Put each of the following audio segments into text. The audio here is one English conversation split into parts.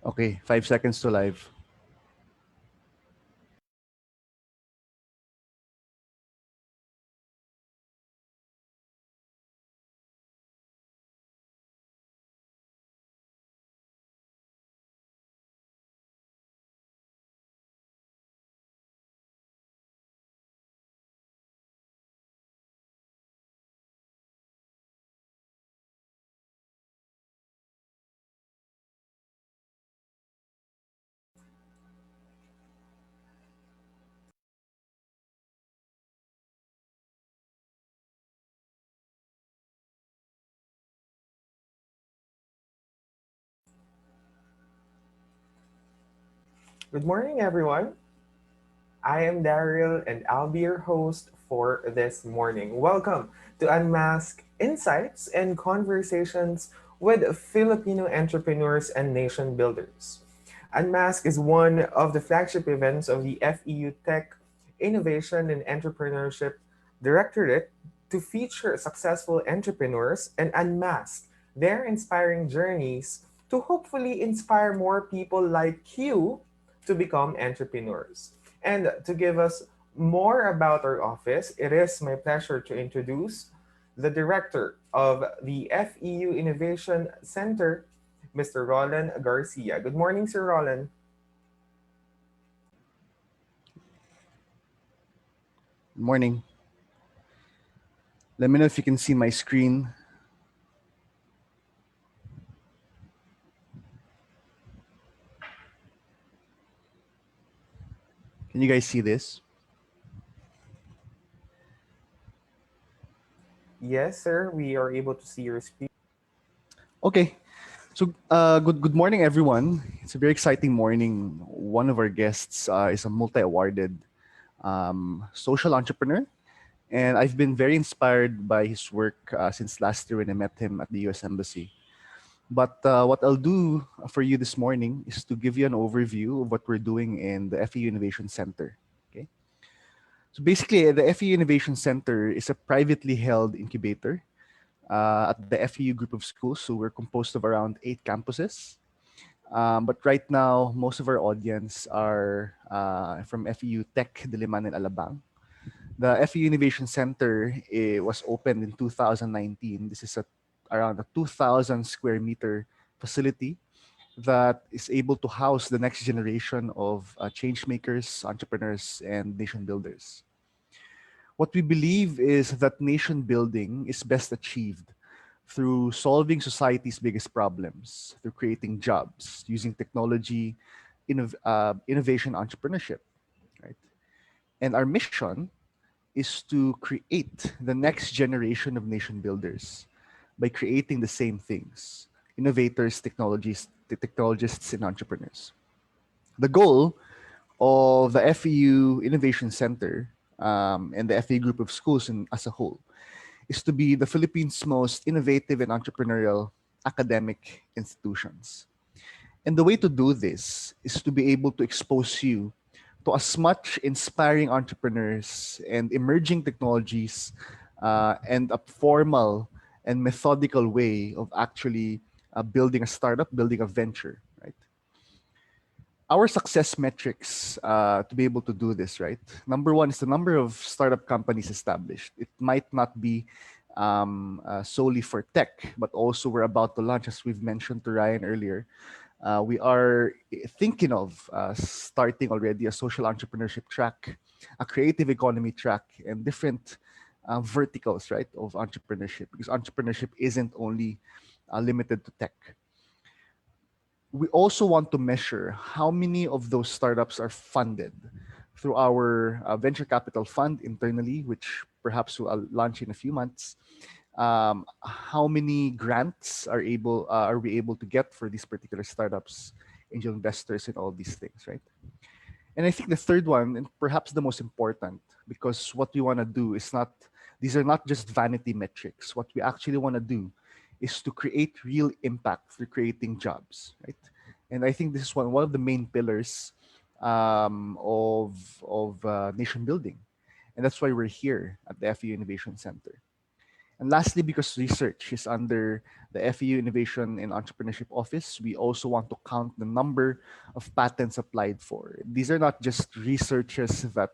Okay, 5 seconds to live. Good morning, everyone. I am Daryl, and I'll be your host for this morning. Welcome to Unmasked Insights and Conversations with Filipino entrepreneurs and nation builders. Unmasked is one of the flagship events of the FEU Tech Innovation and Entrepreneurship Directorate to feature successful entrepreneurs and unmask their inspiring journeys to hopefully inspire more people like you to become entrepreneurs. And to give us more about our office, it is my pleasure to introduce the director of the FEU Innovation Center, Mr. Roland Garcia. Good morning, Sir Roland. Good morning. Let me know if you can see my screen. Can you guys see this? Yes, sir, we are able to see your screen. Okay. So, good morning, everyone. It's a very exciting morning. One of our guests is a multi-awarded social entrepreneur, and I've been very inspired by his work since last year when I met him at the U.S. Embassy. But what I'll do for you this morning is to give you an overview of what we're doing in the FEU Innovation Center. Okay. So basically, the FEU Innovation Center is a privately held incubator at the FEU group of schools. So we're composed of around 8 campuses. But right now, most of our audience are from FEU Tech Diliman and Alabang. The FEU Innovation Center was opened in 2019. This is around a 2,000 square meter facility that is able to house the next generation of change makers, entrepreneurs, and nation builders. What we believe is that nation building is best achieved through solving society's biggest problems, through creating jobs, using technology, innovation, entrepreneurship, right? And our mission is to create the next generation of nation builders by creating the same things: innovators, technologists, and entrepreneurs. The goal of the FEU Innovation Center and the FEU group of schools as a whole is to be the Philippines' most innovative and entrepreneurial academic institutions. And the way to do this is to be able to expose you to as much inspiring entrepreneurs and emerging technologies and a formal and methodical way of actually building a startup, building a venture, right? Our success metrics to be able to do this, right? Number one is the number of startup companies established. It might not be solely for tech, but also we're about to launch, as we've mentioned to Ryan earlier. We are thinking of starting already a social entrepreneurship track, a creative economy track, and different verticals, right, of entrepreneurship. Because entrepreneurship isn't only limited to tech. We also want to measure how many of those startups are funded through our venture capital fund internally, which perhaps will launch in a few months. How many grants are we able to get for these particular startups, angel investors, and all these things, right? And I think the third one, and perhaps the most important, because what we want to do is not, these are not just vanity metrics. What we actually want to do is to create real impact through creating jobs, right? And I think this is one of the main pillars of nation building. And that's why we're here at the FEU Innovation Center. And lastly, because research is under the FEU Innovation and Entrepreneurship Office, we also want to count the number of patents applied for. These are not just researches that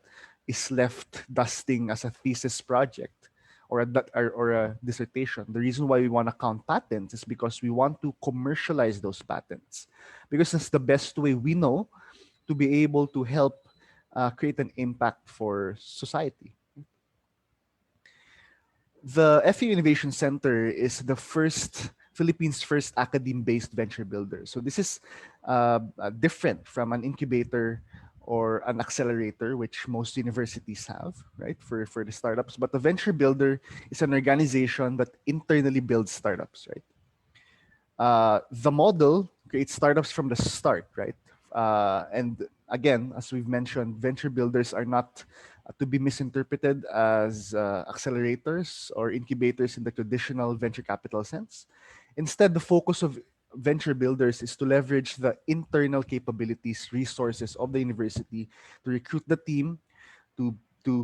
is left dusting as a thesis project or a dissertation. The reason why we want to count patents is because we want to commercialize those patents, because it's the best way we know to be able to help create an impact for society. The FEU Innovation Center is the first Philippines' first academe-based venture builder. So this is different from an incubator or an accelerator, which most universities have, right, for the startups. But the venture builder is an organization that internally builds startups, right? The model creates startups from the start, right? And again, as we've mentioned, venture builders are not to be misinterpreted as accelerators or incubators in the traditional venture capital sense. Instead, the focus of venture builders is to leverage the internal capabilities, resources of the university to recruit the team, to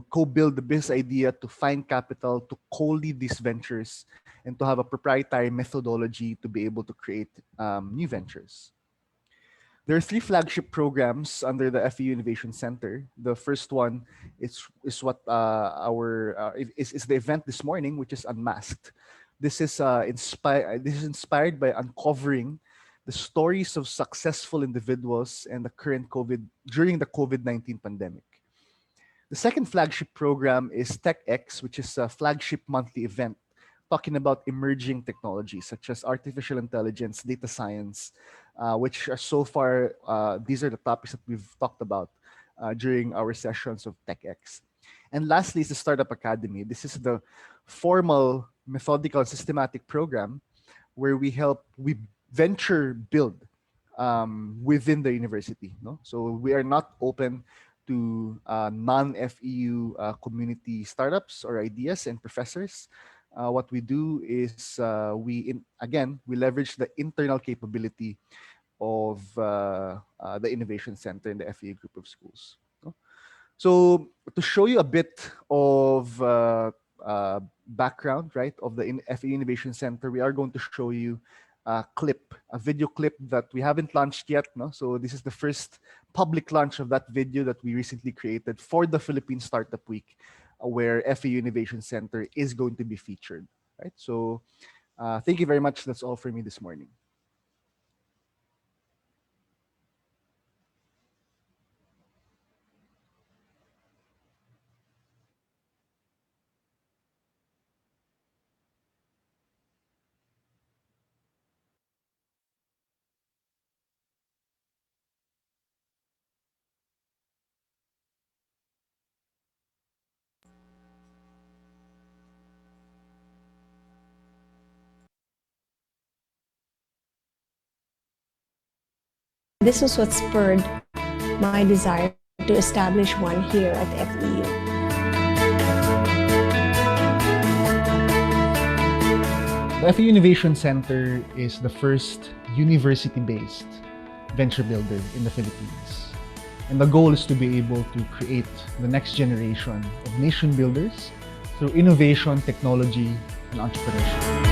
co-build the business idea, to find capital, to co-lead these ventures, and to have a proprietary methodology to be able to create new ventures. There are three flagship programs under the FEU Innovation Center. The first one is what our is the event this morning, which is Unmasked. This is inspired by uncovering the stories of successful individuals and the current during the COVID-19 pandemic. The second flagship program is TechX, which is a flagship monthly event talking about emerging technologies such as artificial intelligence, data science, which are so far, these are the topics that we've talked about during our sessions of TechX. And lastly is the Startup Academy. This is the formal, methodical, and systematic program where we venture build within the university. No? So we are not open to non-FEU community startups or ideas and professors. What we do is we leverage the internal capability of the innovation center in the FEU group of schools. No? So to show you a bit of background, right, of the FEU Innovation Center, we are going to show you a video clip that we haven't launched yet. No? So this is the first public launch of that video that we recently created for the Philippine Startup Week, where FEU Innovation Center is going to be featured. Right. So thank you very much. That's all for me this morning. This was what spurred my desire to establish one here at FEU. The FEU Innovation Center is the first university-based venture builder in the Philippines. And the goal is to be able to create the next generation of nation builders through innovation, technology, and entrepreneurship.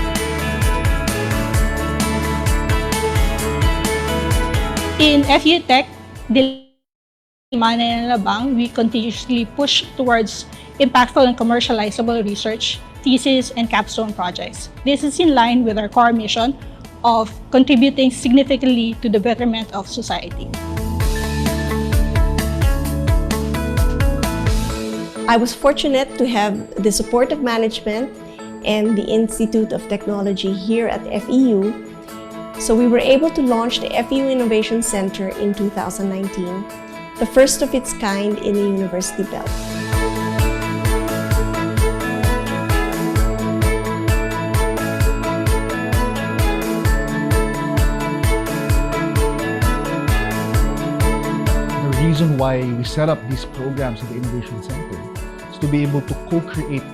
In FU Tech, Diliman and Alabang, we continuously push towards impactful and commercializable research, thesis, and capstone projects. This is in line with our core mission of contributing significantly to the betterment of society. I was fortunate to have the support of management and the Institute of Technology here at FEU. So we were able to launch the FEU Innovation Center in 2019, the first of its kind in the University Belt. The reason why we set up these programs at the Innovation Center is to be able to co-create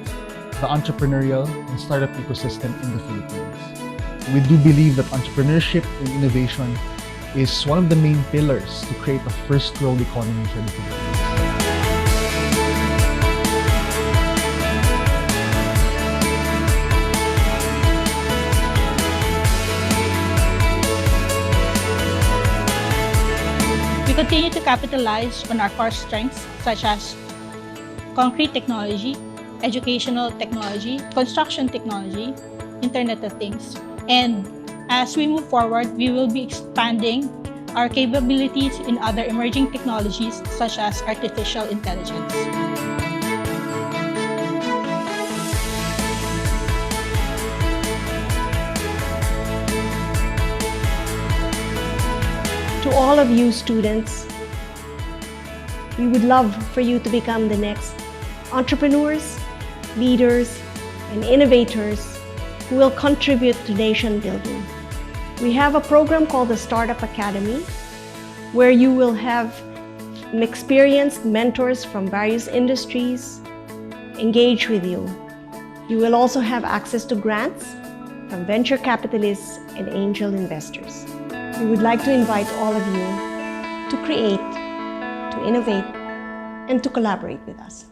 the entrepreneurial and startup ecosystem in the Philippines. We do believe that entrepreneurship and innovation is one of the main pillars to create a first world economy for the Philippines. continue to capitalize on our core strengths such as concrete technology, educational technology, construction technology, Internet of Things. And as we move forward, we will be expanding our capabilities in other emerging technologies such as artificial intelligence. To all of you students, we would love for you to become the next entrepreneurs, leaders, and innovators who will contribute to nation building. We have a program called the Startup Academy, where you will have experienced mentors from various industries engage with you. You will also have access to grants from venture capitalists and angel investors. We would like to invite all of you to create, to innovate, and to collaborate with us.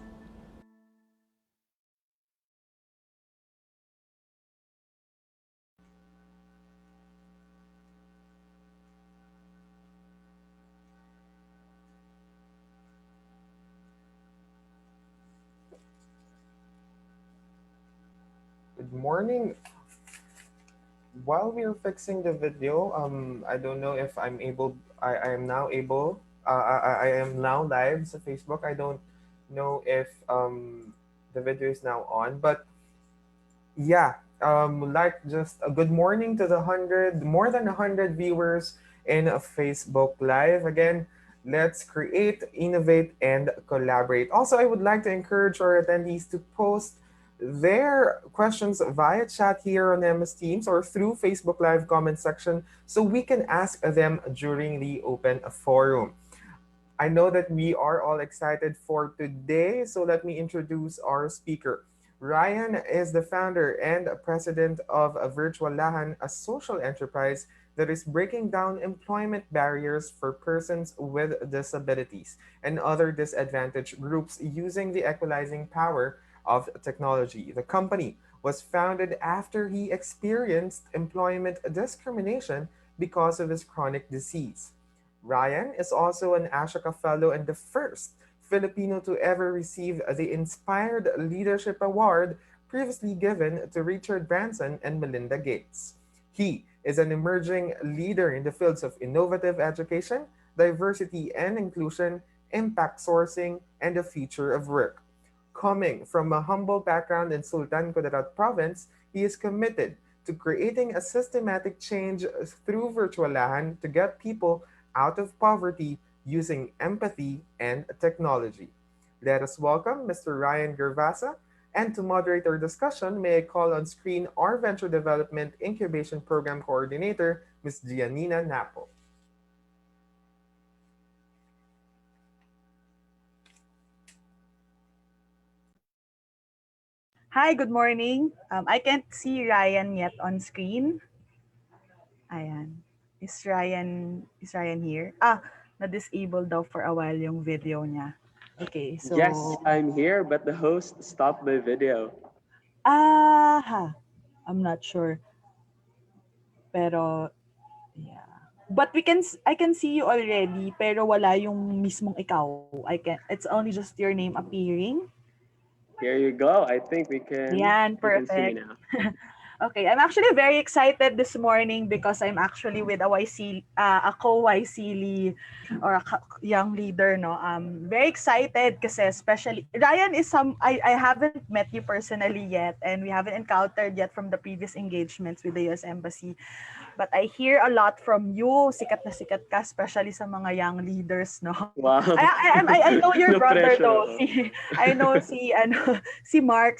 Good morning. While we're fixing the video, I don't know if I am now able, I am now live sa Facebook. I don't know if the video is now on, but yeah, like just a good morning to the more than 100 viewers in a Facebook Live. Again, let's create, innovate, and collaborate. Also, I would like to encourage our attendees to post their questions via chat here on MS Teams or through Facebook Live comment section so we can ask them during the open forum. I know that we are all excited for today, so let me introduce our speaker. Ryan is the founder and president of Virtualahan, a social enterprise that is breaking down employment barriers for persons with disabilities and other disadvantaged groups using the equalizing power of technology. The company was founded after he experienced employment discrimination because of his chronic disease. Ryan is also an Ashoka Fellow and the first Filipino to ever receive the Inspired Leadership Award previously given to Richard Branson and Melinda Gates. He is an emerging leader in the fields of innovative education, diversity and inclusion, impact sourcing, and the future of work. Coming from a humble background in Sultan Kudarat province, he is committed to creating a systematic change through Virtualahan to get people out of poverty using empathy and technology. Let us welcome Mr. Ryan Gervasa, and to moderate our discussion, may I call on screen our Venture Development Incubation Program Coordinator, Ms. Giannina Napo. Hi, good morning. I can't see Ryan yet on screen. Ayan. Is Ryan here? Na-disable daw for a while yung video niya. Okay, so Yes, I'm here, but the host stopped my video. I'm not sure. Pero yeah. But I can see you already, pero wala yung mismong ikaw. It's only just your name appearing. Here you go. I think Yan, you can see me perfect. now. Okay, I'm actually very excited this morning because I'm actually with a co-YC or young leader, no. Very excited kasi especially Ryan is I haven't met you personally yet and we haven't encountered yet from the previous engagements with the US Embassy. But I hear a lot from you. Sikat na sikat ka, especially sa mga young leaders, no? Wow. I know your No brother pressure though. ako. I know si Mark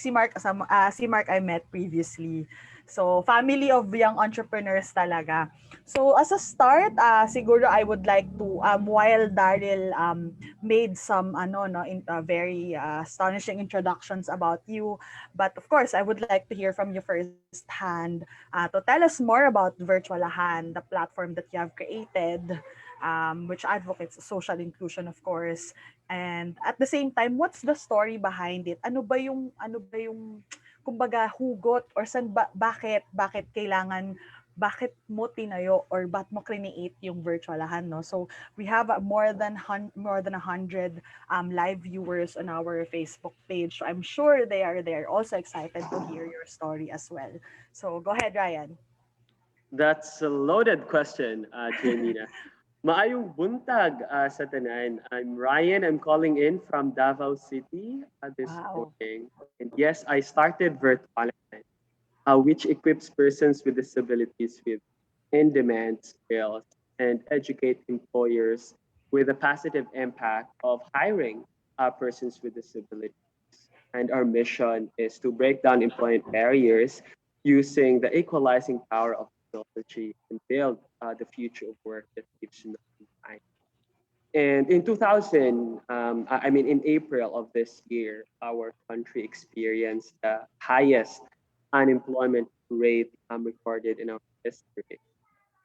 I met previously. So, family of young entrepreneurs talaga. So, as a start, siguro I would like to, while Daryl made some very astonishing introductions about you, but of course, I would like to hear from you firsthand to tell us more about Virtualahan, the platform that you have created, which advocates social inclusion, of course. And at the same time, what's the story behind it? Ano ba yung kumbaga hugot or bakit kailangan bakit mo tinayo or ba't mo create yung Virtualahan, no? So we have more than 100 live viewers on our Facebook page. So I'm sure they are also excited to hear your story as well. So go ahead, Ryan. That's a loaded question, Janina. Maayong buntag sa tanan. I'm Ryan. I'm calling in from Davao City this Wow. morning. And yes, I started Virtualahan, which equips persons with disabilities with in-demand skills and educate employers with a positive impact of hiring persons with disabilities. And our mission is to break down employment barriers using the equalizing power of technology and build the future of work that gives no time. And in 2000, I mean, in April of this year, our country experienced the highest unemployment rate recorded in our history.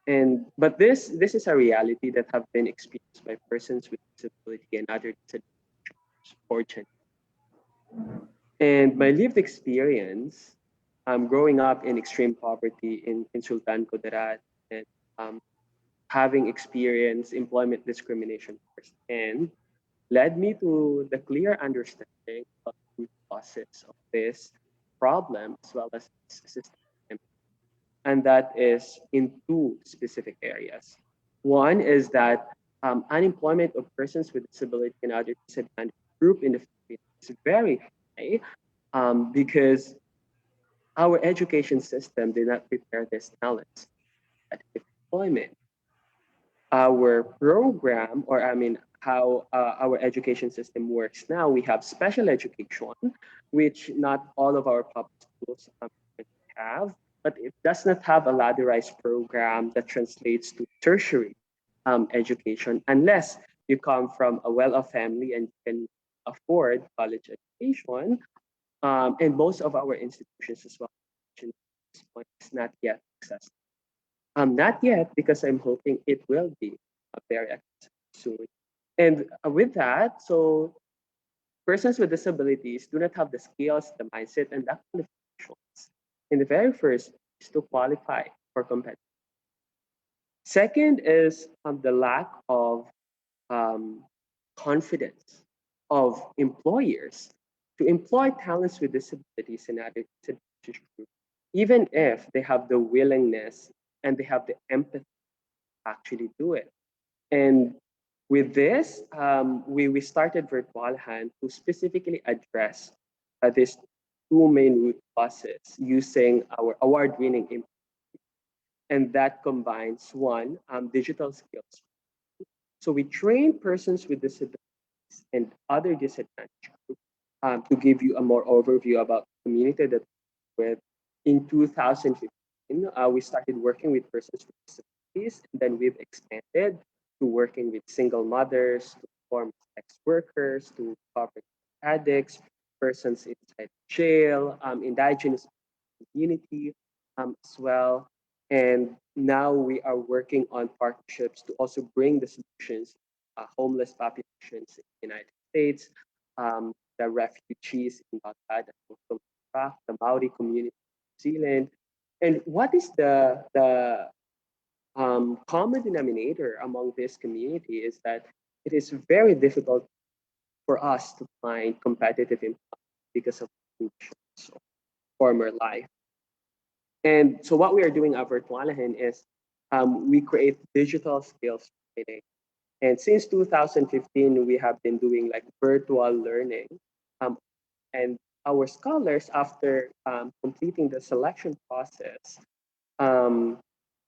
And but this is a reality that have been experienced by persons with disability and other disadvantaged fortune. And my lived experience, growing up in extreme poverty in Sultan Kudarat and um, having experienced employment discrimination firsthand, led me to the clear understanding of the causes of this problem as well as its system. And that is in two specific areas. One is that unemployment of persons with disability and other disadvantaged group in the Philippines is very high because our education system did not prepare these talents at employment. Our program, or I mean, how our education system works now, we have special education, which not all of our public schools have, but it does not have a ladderized program that translates to tertiary education unless you come from a well-off family and can afford college education. And most of our institutions as well, at this point, is not yet accessible. Not yet, because I'm hoping it will be very accessible soon. And with that, so persons with disabilities do not have the skills, the mindset, and the qualifications. In the very first is to qualify for competition. Second is the lack of um, confidence of employers to employ talents with disabilities and other disadvantaged groups, even if they have the willingness and they have the empathy to actually do it. And with this, we started Virtualahan to specifically address these two main root causes using our award-winning and that combines one, digital skills. So we train persons with disabilities and other disadvantaged groups to give you a more overview about the community that we're with. In 2015, we started working with persons with disabilities, and then we've expanded to working with single mothers, to former sex workers, to poverty addicts, persons inside jail, indigenous community as well. And now we are working on partnerships to also bring the solutions homeless populations in the United States, the refugees in Baghdad, and also the Maori community in New Zealand. And what is the common denominator among this community is that it is very difficult for us to find competitive employment because of conditions of former life. And so what we are doing at Virtualahan is we create digital skills training. And since 2015, we have been doing like virtual learning. Um, and our scholars, after completing the selection process, um,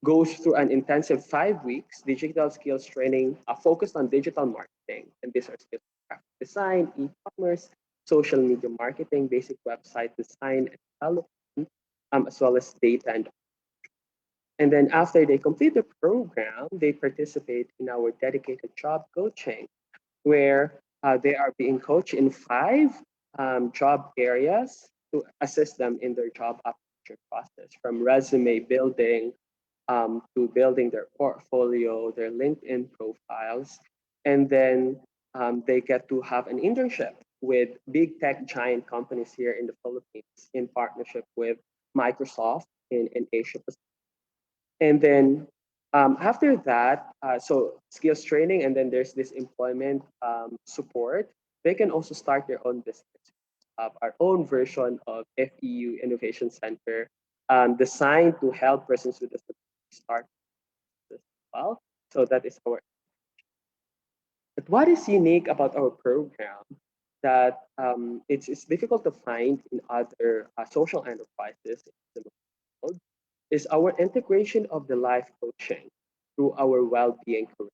goes through an intensive 5 weeks digital skills training focused on digital marketing. And these are skills like graphic design, e-commerce, social media marketing, basic website design and development, as well as data and then after they complete the program, they participate in our dedicated job coaching, where they are being coached in five job areas to assist them in their job application process, from resume building to building their portfolio, their LinkedIn profiles, and then they get to have an internship with big tech giant companies here in the Philippines in partnership with Microsoft in Asia Pacific And then after that, so skills training, and then there's this employment support. They can also start their own business. Our own version of FEU Innovation Center, designed to help persons with disabilities start this as well. So that is our. But what is unique about our program that it's difficult to find in other social enterprises in the world is our integration of the life coaching through our well-being curriculum.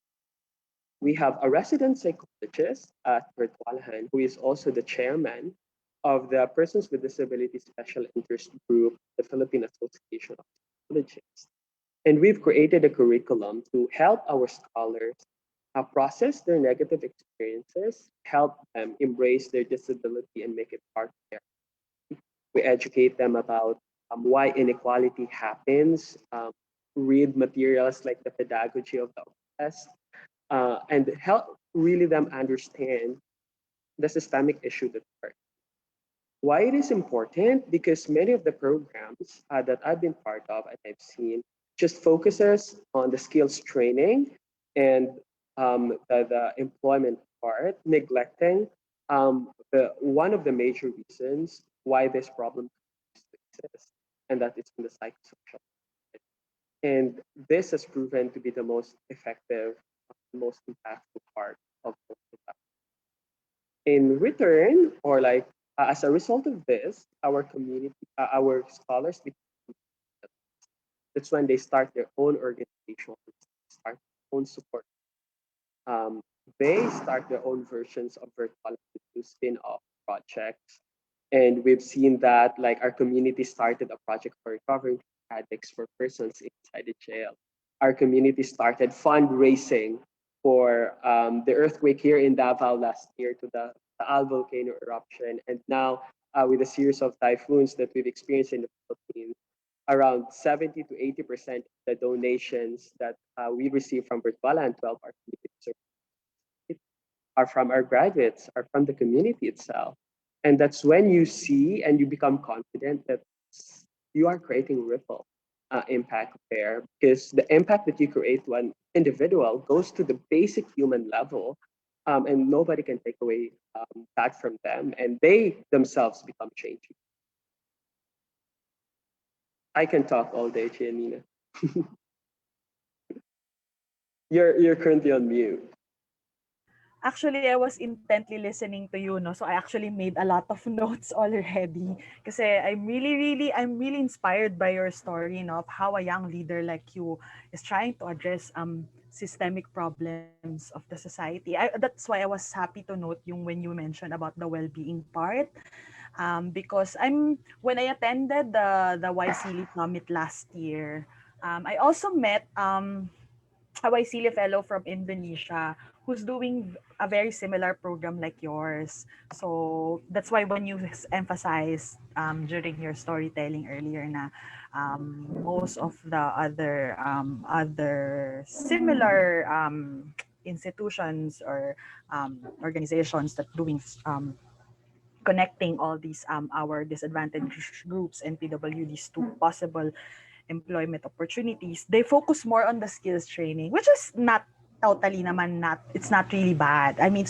We have a resident psychologist at Virtualahan who is also the chairman of the Persons with Disabilities Special Interest Group, the Philippine Association of Psychologists. And we've created a curriculum to help our scholars process their negative experiences, help them embrace their disability and make it part of their. We educate them about why inequality happens, read materials like the pedagogy of the oppressed, and help really them understand the systemic issue that we're. Why it is important? Because many of the programs that I've been part of and I've seen just focuses on the skills training and the employment part, neglecting one of the major reasons why this problem exists, and that is in the psychosocial. And this has proven to be the most effective, most impactful part of the. In return, or like as a result of this, our community, our scholars, that's when they start their own organization, start their own support. Um, they start their own versions of virtual to spin off projects. And we've seen that like our community started a project for recovering addicts for persons inside the jail. Our community started fundraising for the earthquake here in Davao last year to the Taal volcano eruption. And now with a series of typhoons that we've experienced in the Philippines, around 70 to 80% of the donations that we receive from Virtuala and 12 our communities are from our graduates, are from the community itself. And that's when you see and you become confident that you are creating ripple impact there, because the impact that you create to an individual goes to the basic human level, and nobody can take away that from them, and they themselves become changing. I can talk all day, Giannina. You're currently on mute. Actually, I was intently listening to you, no? So I actually made a lot of notes already. Kasi I'm really inspired by your story, no? Of how a young leader like you is trying to address systemic problems of the society. That's why I was happy to note yung when you mentioned about the well-being part. Because when I attended the YCL Summit last year, I also met a YCL fellow from Indonesia who's doing a very similar program like yours. So that's why when you emphasized during your storytelling earlier na most of the other similar institutions or organizations that doing connecting all these our disadvantaged groups and PWDs to possible employment opportunities, they focus more on the skills training, which is not totally naman not, it's not really bad. I mean,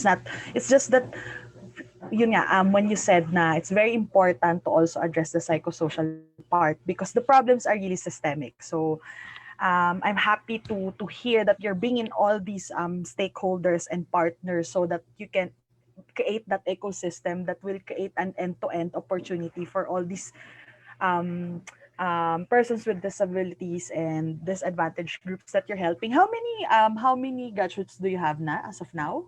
it's just that, yun nga, when you said na it's very important to also address the psychosocial part because the problems are really systemic. So, I'm happy to hear that you're bringing all these stakeholders and partners so that you can create that ecosystem that will create an end-to-end opportunity for all these persons with disabilities and disadvantaged groups that you're helping. How many graduates do you have na as of now?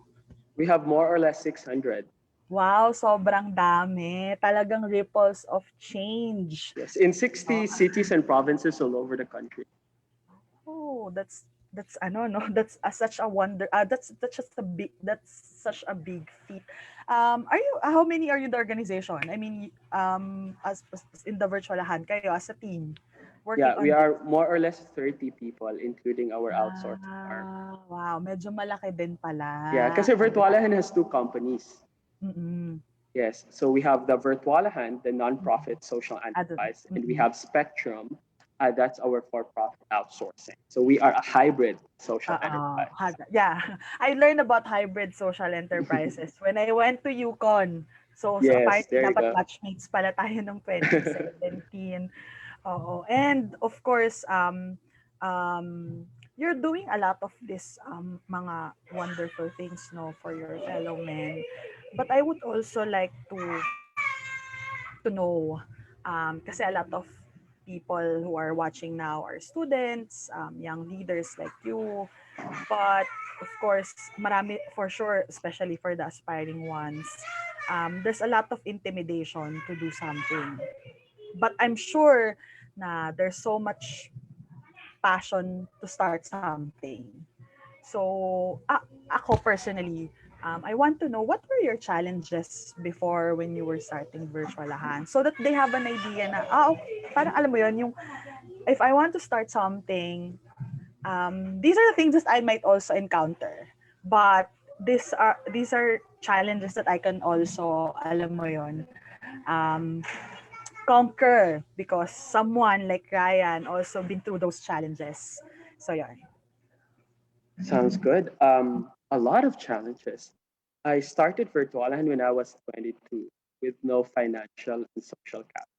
We have more or less 600. Wow, sobrang dami. Talagang ripples of change. Yes, in 60 cities and provinces all over the country. Oh, that's ano no, that's such a wonder. That's such a big feat. Are you how many are you in the organization? I mean, as in the Virtualahan kayo as a team working Yeah, we on this. are more or less 30 people, including our outsourced arm. Wow, medyo malaki din Yeah, pala. because Virtualahan has two companies. Mm. Yes, so we have the Virtualahan, the nonprofit social Other, enterprise, and we mm. have Spectrum, That's our for-profit outsourcing. So we are a hybrid social enterprise. Yeah. I learned about hybrid social enterprises when I went to Yukon. So Yes, apparently there you dapat go. batchmates pala tayo ng 2017. Oo. And of course, you're doing a lot of this mga wonderful things no for your fellow men. But I would also like to know kasi a lot of people who are watching now are students, young leaders like you. But of course, marami for sure, especially for the aspiring ones, there's a lot of intimidation to do something. But I'm sure na there's so much passion to start something. So, ako personally, I want to know what were your challenges before when you were starting Virtualahan so that they have an idea na, parang alam mo yon yung if I want to start something, these are the things that I might also encounter. But these are challenges that I can also, alam mo yon, conquer because someone like Ryan also been through those challenges. So yeah. Sounds good. A lot of challenges. I started Virtualahan when I was 22 with no financial and social capital.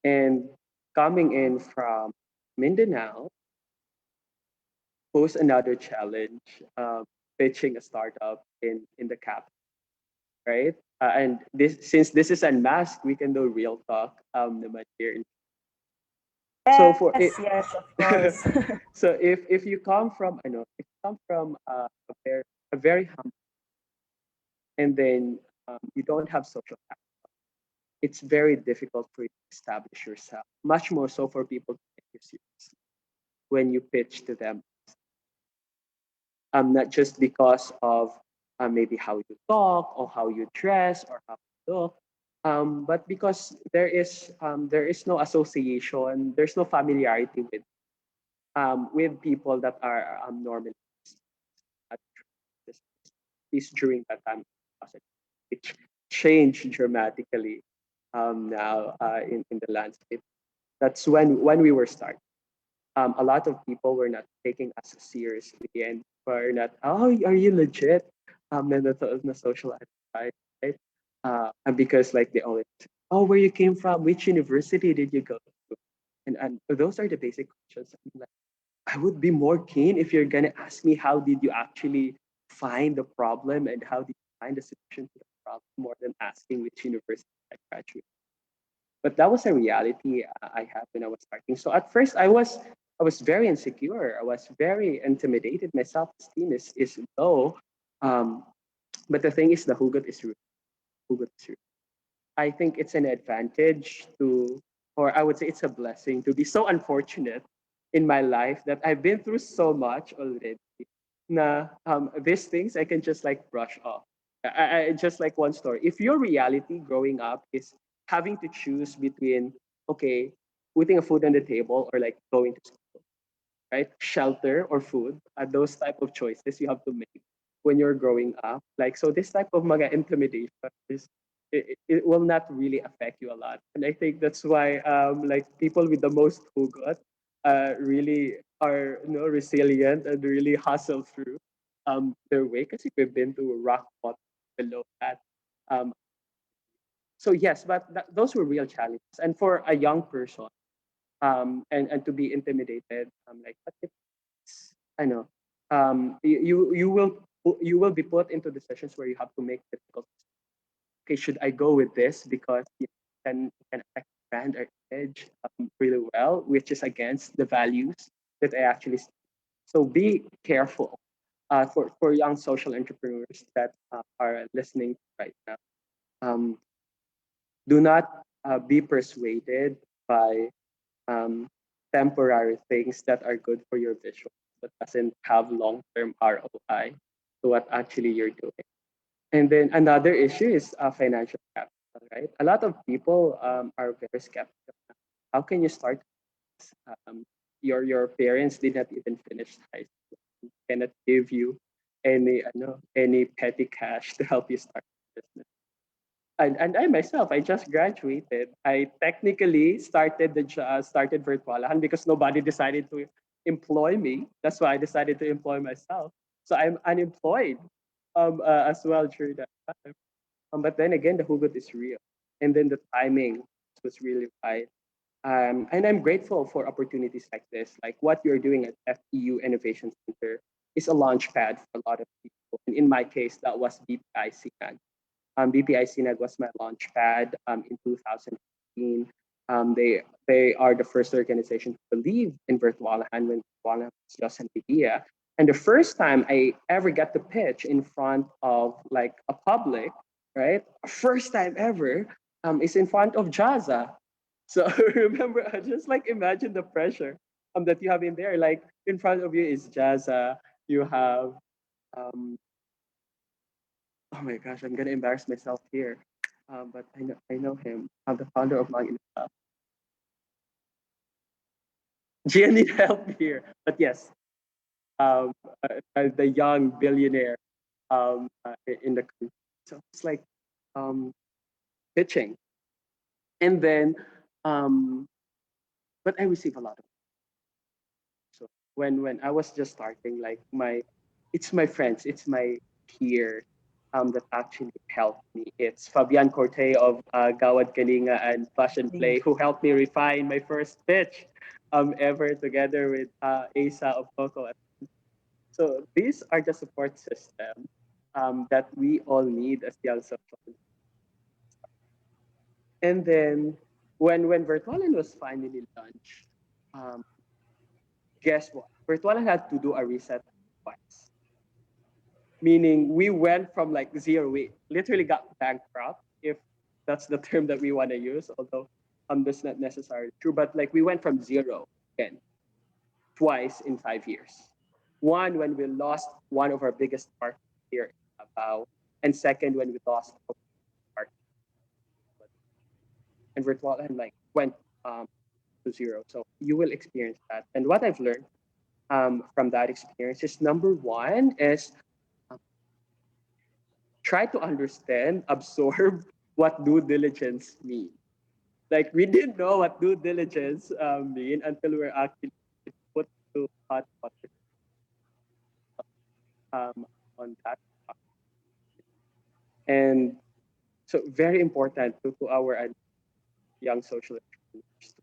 And coming in from Mindanao, pose another challenge, pitching a startup in the capital, right? And this since this is unmasked, we can do real talk naman here. So for Yes, it, yes, of course. so if you come from I know if you come from a very humble, and then you don't have social capital, it's very difficult for you to establish yourself. Much more so for people to take you seriously when you pitch to them. Not just because of maybe how you talk or how you dress or how you look, but because there is no association, there's no familiarity with people that are normally at least during that time. It changed dramatically now in the landscape. That's when we were starting. A lot of people were not taking us seriously and were not, oh, are you legit? Na social enterprise, right? And because like they always, oh, where you came from, which university did you go to? And those are the basic questions. I'm like, I would be more keen if you're gonna ask me how did you actually find the problem and how did you find the solution to the problem more than asking which university I graduated. But that was a reality I had when I was starting. So at first I was very insecure. I was very intimidated. My self-esteem is low. Um, but the thing is, the hugot is real. Hugot is real. I think it's an advantage to, or I would say it's a blessing to be so unfortunate in my life that I've been through so much already. Na these things I can just like brush off. I just like one story. If your reality growing up is having to choose between okay, putting a food on the table or like going to school, right? Shelter or food, those type of choices you have to make when you're growing up. Like so, this type of mga intimidation is it will not really affect you a lot, and I think that's why like people with the most hugot really are resilient and really hustle through their way because we've been to rock bottom below that. Um, so yes, but those were real challenges, and for a young person, and to be intimidated, like what if I know, you will be put into decisions where you have to make difficult. Okay, should I go with this because it can affect brand or image really well, which is against the values that I actually. So be careful for young social entrepreneurs that are listening right now. Um, do not be persuaded by um, temporary things that are good for your visual but doesn't have long-term ROI to what actually you're doing. And then another issue is financial capital, right? A lot of people are very skeptical. How can you start? Um, your parents did not even finish high school, cannot give you any petty cash to help you start a business. and I myself, I just graduated. I technically started Virtualahan because nobody decided to employ me. That's why I decided to employ myself. So I'm unemployed as well during that time. But then again, the hugot is real, and then the timing was really right. And I'm grateful for opportunities like this, like what you're doing at FEU Innovation Center is a launch pad for a lot of people. And in my case, that was BPI. BPI CNED was my launch pad in 2015. They are the first organization to believe in Virtualahan when Virtualahan was just an idea. And the first time I ever got to pitch in front of like a public, right? First time ever is in front of Jaza. So remember, I just like imagine the pressure that you have in there. Like in front of you is Jaza. You have oh my gosh, I'm gonna embarrass myself here. But I know him. I'm the founder of Long Enough. Gian need help here. But yes, the young billionaire in the country. So it's like um, pitching. And then, um, but I receive a lot of. So when I was just starting, like it's my friends, it's my peers that actually helped me. It's Fabian Corte of Gawad Kalinga and Flash and Play who helped me refine my first pitch ever together with Asa of Coco. So these are the support system that we all need as young social. And then when Virtualan was finally launched, um, guess what? Virtualan had to do a reset twice. Meaning we went from like zero, we literally got bankrupt, if that's the term that we want to use, although that's not necessarily true. But like we went from zero again, twice in 5 years. One when we lost one of our biggest partners here in Davao, and second when we lost our partner and virtual and like went um, to zero. So you will experience that. And what I've learned from that experience is number one is try to understand, absorb what due diligence means. Like we didn't know what due diligence mean until we're actually put to hot water um, on that. And so very important to our young social entrepreneurs.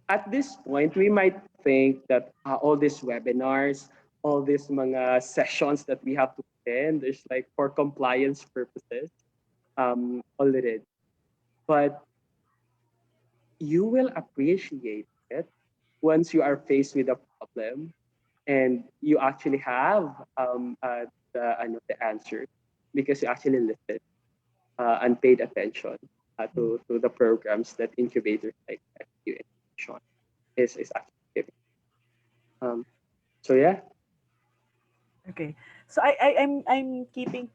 At this point, we might think that all these webinars, all these mga sessions that we have to attend is like for compliance purposes already. But you will appreciate it once you are faced with a problem and you actually have the answer because you actually listened and paid attention to the programs that incubators like you is actually giving. Um, so yeah, Okay. So I'm keeping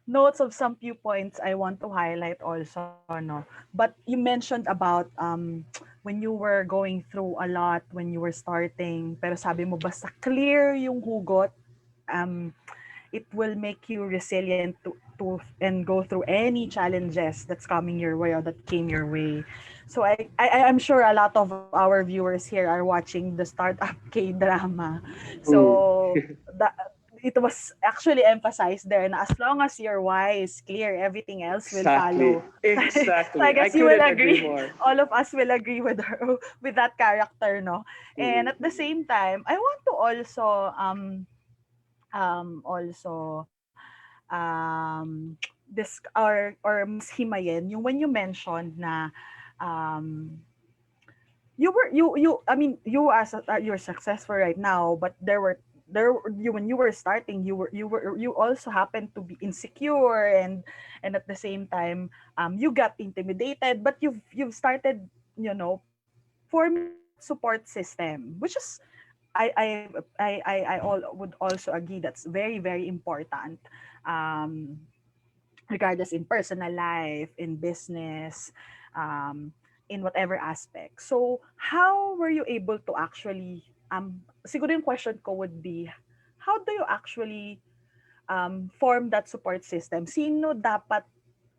notes of some few points I want to highlight also, no. But you mentioned about when you were going through a lot when you were starting, pero sabi mo basta clear yung hugot, um it will make you resilient to and go through any challenges that's coming your way or that came your way. So I'm sure a lot of our viewers here are watching the startup K drama. mm, So that it was actually emphasized there na as long as your why is clear, everything else will follow. exactly, So I exactly. I guess you will couldn't agree agree. more. All of us will agree with her, with that character, no? And Mm, at the same time, I want to also also this or mas himayin yung when you mentioned na um I mean you as you're successful right now, but you when you were starting you also happened to be insecure, and at the same time you got intimidated, but you've started, forming that support system, which is I all would also agree that's very, very important, um, regardless in personal life, in business, um, in whatever aspect. So, how were you able to actually, siguro yung question ko would be, how do you actually form that support system? Sino dapat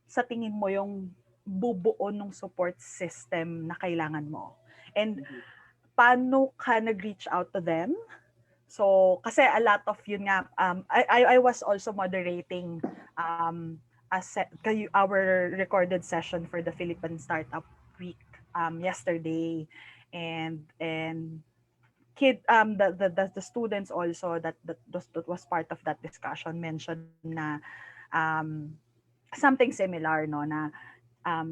sa tingin mo yung bubuo ng support system na kailangan mo? And Mhm. paano ka nag-reach out to them? So, kasi a lot of yun nga, I was also moderating our recorded session for the Philippine Startup Week yesterday. And the students also that was part of that discussion mentioned na um, something similar, no, na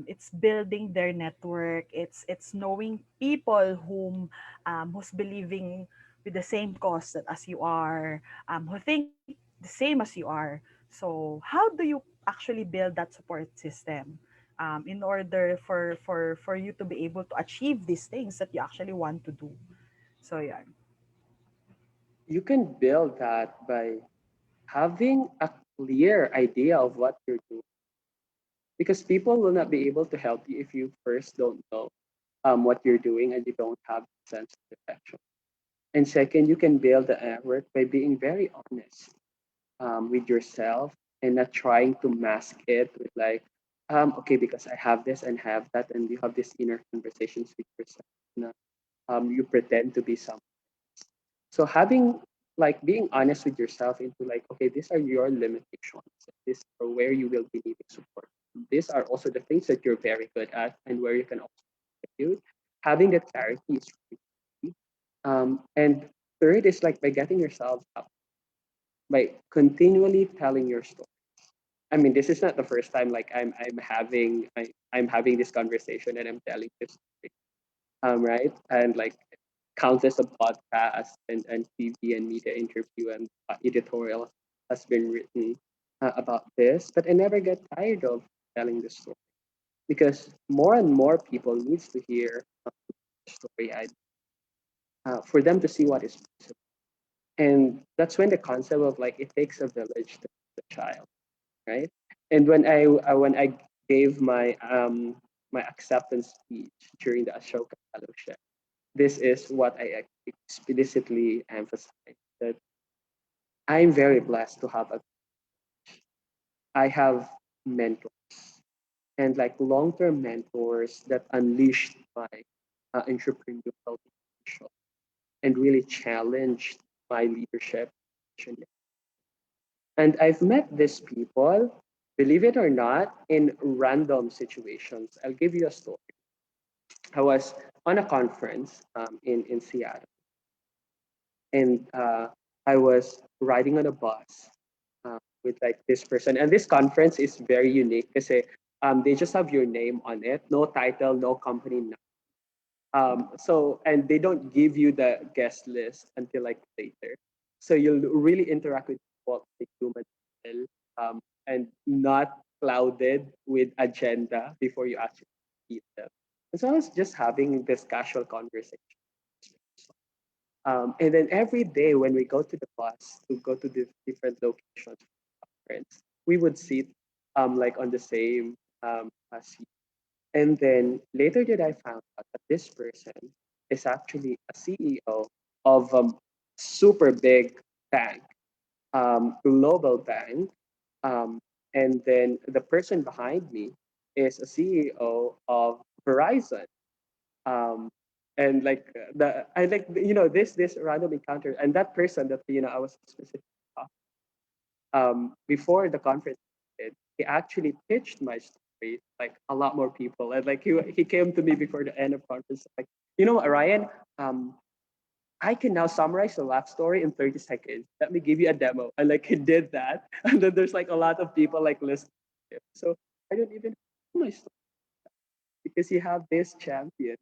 it's building their network, it's knowing people who's believing with the same cause that as you are, who think the same as you are. So how do you actually build that support system in order for you to be able to achieve these things that you actually want to do? So yeah. You can build that by having a clear idea of what you're doing, because people will not be able to help you if you first don't know what you're doing and you don't have a sense of direction. And second, you can build the network by being very honest with yourself and not trying to mask it with like, okay, because I have this and have that, and you have these inner conversations with yourself. Na, you pretend to be someone. So having like being honest with yourself into like, okay, these are your limitations. These are where you will be needing support. These are also the things that you're very good at and where you can also contribute. Having that clarity is really key. And third is like by getting yourself up, by continually telling your story. I mean, this is not the first time like I'm having this conversation and I'm telling this story, right? And like countless of podcasts and TV and media interview and editorial has been written about this, but I never get tired of telling the story because more and more people needs to hear the story for them to see what is possible. And that's when the concept of like it takes a village to the child, right? And when I gave my acceptance speech during the Ashoka Fellowship, this is what I explicitly emphasize that I'm very blessed to have a I have mentors and like long-term mentors that unleashed my entrepreneurial potential and really challenged my leadership. And I've met these people, believe it or not, in random situations. I'll give you a story. I was on a conference in Seattle, and I was riding on a bus with like this person. And this conference is very unique because they just have your name on it, no title, no company. So and they don't give you the guest list until like later. So you'll really interact with people like human level, and not clouded with agenda before you actually meet them. And so I was just having this casual conversation. And then every day when we go to the bus to go to the different locations for conference, we would sit like on the same seat. And then later that I found out that this person is actually a CEO of a super big bank, global bank. Um, and then the person behind me is a CEO of Verizon. Um, and like the I like this random encounter and that person that I was specific before the conference ended, he actually pitched my story like a lot more people and like he came to me before the end of conference like what, Ryan, um I can now summarize the lab story in 30 seconds. Let me give you a demo. And like he did that. And then there's like a lot of people like listening to him. So I don't even know my story because you have this champion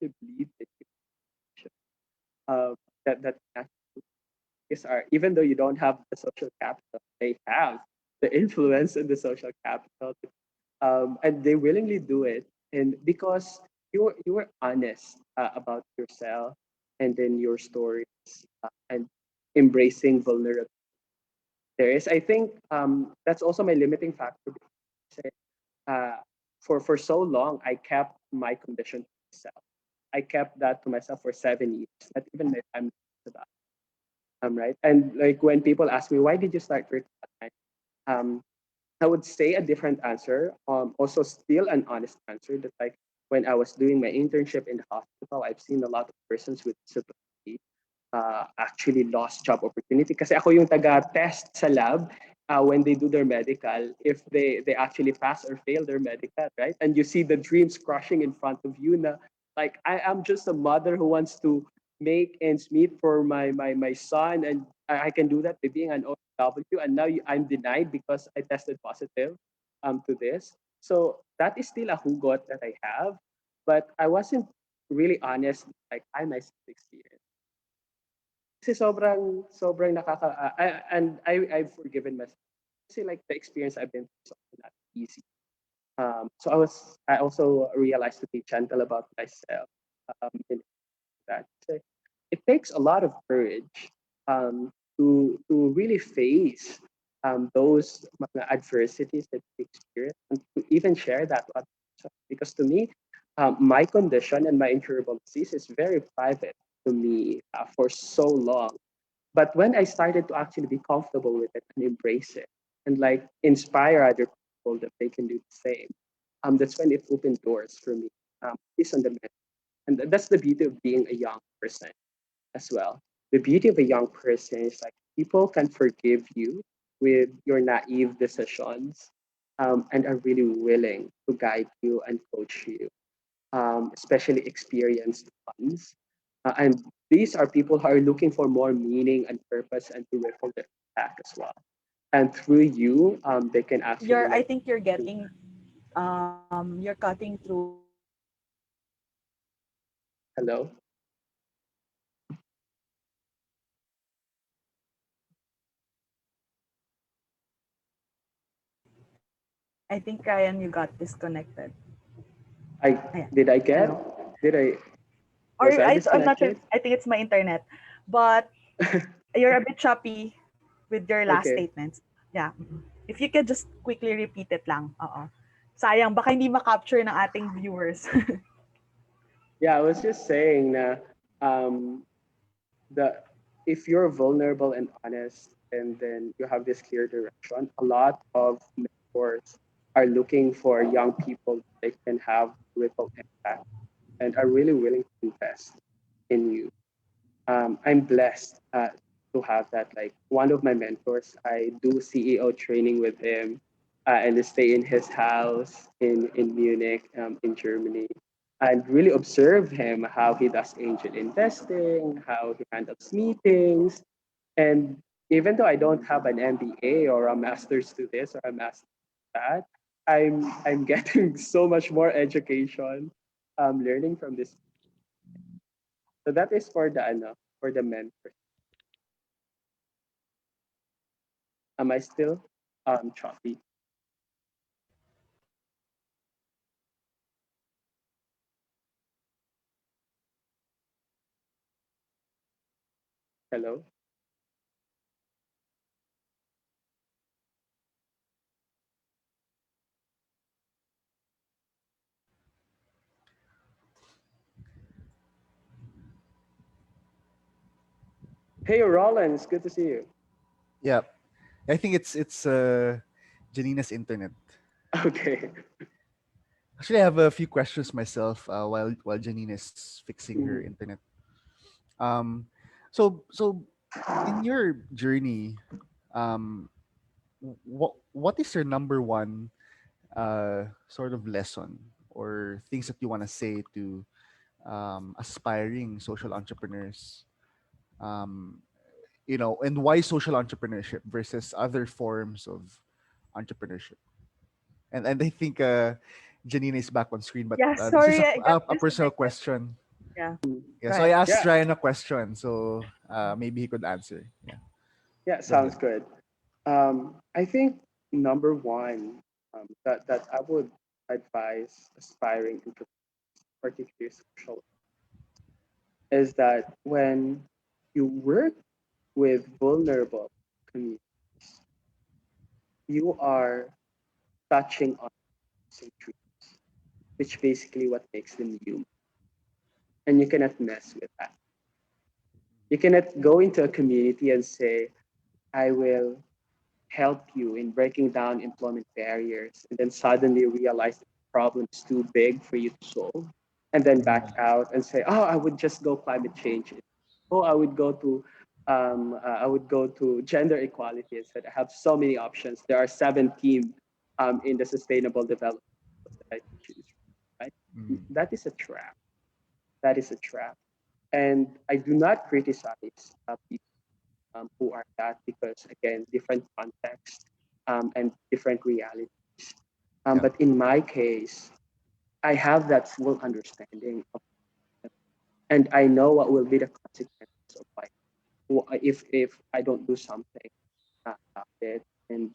to believe that you that is are even though you don't have the social capital, they have the influence and the social capital, and they willingly do it. And because you were honest about yourself and then your stories and embracing vulnerability. There is, I think, that's also my limiting factor. Because, for so long, I kept my condition to myself. I kept that to myself for 7 years, not even my family knows about. Right? And like when people ask me, why did you start Virtualahan? I would say a different answer. Also still an honest answer that like when I was doing my internship in the hospital, I've seen a lot of persons with disability actually lost job opportunity kasi ako yung taga-test sa lab when they do their medical, if they actually pass or fail their medical, right? And you see the dreams crushing in front of you na like I am just a mother who wants to make ends meet for my son, and I can do that by being an OW, and now I'm denied because I tested positive to this. So that is still a hugot that I have, but I wasn't really honest like I myself experienced. Kasi sobrang and I've forgiven myself. Kasi like the experience I've been through is not easy. So I also realized to be gentle about myself in that. So it takes a lot of courage to really face those mga adversities that you experience and to even share that to others. Because to me, my condition and my incurable disease is very private to me for so long. But when I started to actually be comfortable with it and embrace it and like inspire other people that they can do the same, that's when it opened doors for me. Is on the men. And that's the beauty of being a young person as well. The beauty of a young person is like people can forgive you with your naive decisions and are really willing to guide you and coach you, especially experienced ones. And these are people who are looking for more meaning and purpose and to ripple their impact as well. And through you, they can actually I like, think you're cutting through. hello, I think Ryan, you got disconnected. I Ayan. did I Hello. get did I Or was I I'm not sure. disconnected? I think it's my internet, but you're a bit choppy with your last Okay. statements. Yeah. If you could just quickly repeat it lang. Oo. Sayang, baka hindi ma-capture ng ating viewers. Yeah, I was just saying that the if you're vulnerable and honest and then you have this clear direction, a lot of mentors are looking for young people they can have ripple impact and are really willing to invest in you. I'm blessed to have that. Like one of my mentors, I do CEO training with him and stay in his house in Munich, in Germany, and really observe him how he does angel investing, how he handles meetings. And even though I don't have an MBA or a master's to this or a master's to that, I'm getting so much more education learning from this. So that is for the for the mentor. Am I still choppy? Hello? Hey Rollins, good to see you. Yeah, I think it's Janina's internet. Okay. Actually, I have a few questions myself while Janina is fixing her Mhm. internet. Um, so in your journey, um, what is your number one sort of lesson or things that you want to say to aspiring social entrepreneurs? Um, and why social entrepreneurship versus other forms of entrepreneurship? And I think Janina is back on screen, but Yeah, this is sorry, I got a personal disconnected. question. Yeah, Mm. Yeah, go so I ahead. asked Yeah, Ryan a question, so maybe he could answer. Yeah, yeah, go ahead. sounds good. I think number one that I would advise aspiring into particularly social is that when you work with vulnerable communities, you are touching on some truth, which basically what makes them human. And you cannot mess with that. You cannot go into a community and say, I will help you in breaking down employment barriers, and then suddenly realize the problem is too big for you to solve, and then back out and say, "Oh, I would just go climate change. Oh, I would go to gender equality instead. I have so many options. There are 17 in the sustainable development goals that I can choose from." Right? Mm. That is a trap. That is a trap. And I do not criticize people who are that, because again, different context and different realities. Yeah. But in my case, I have that full understanding of it, and I know what will be the consequences of like if I don't do something about it, and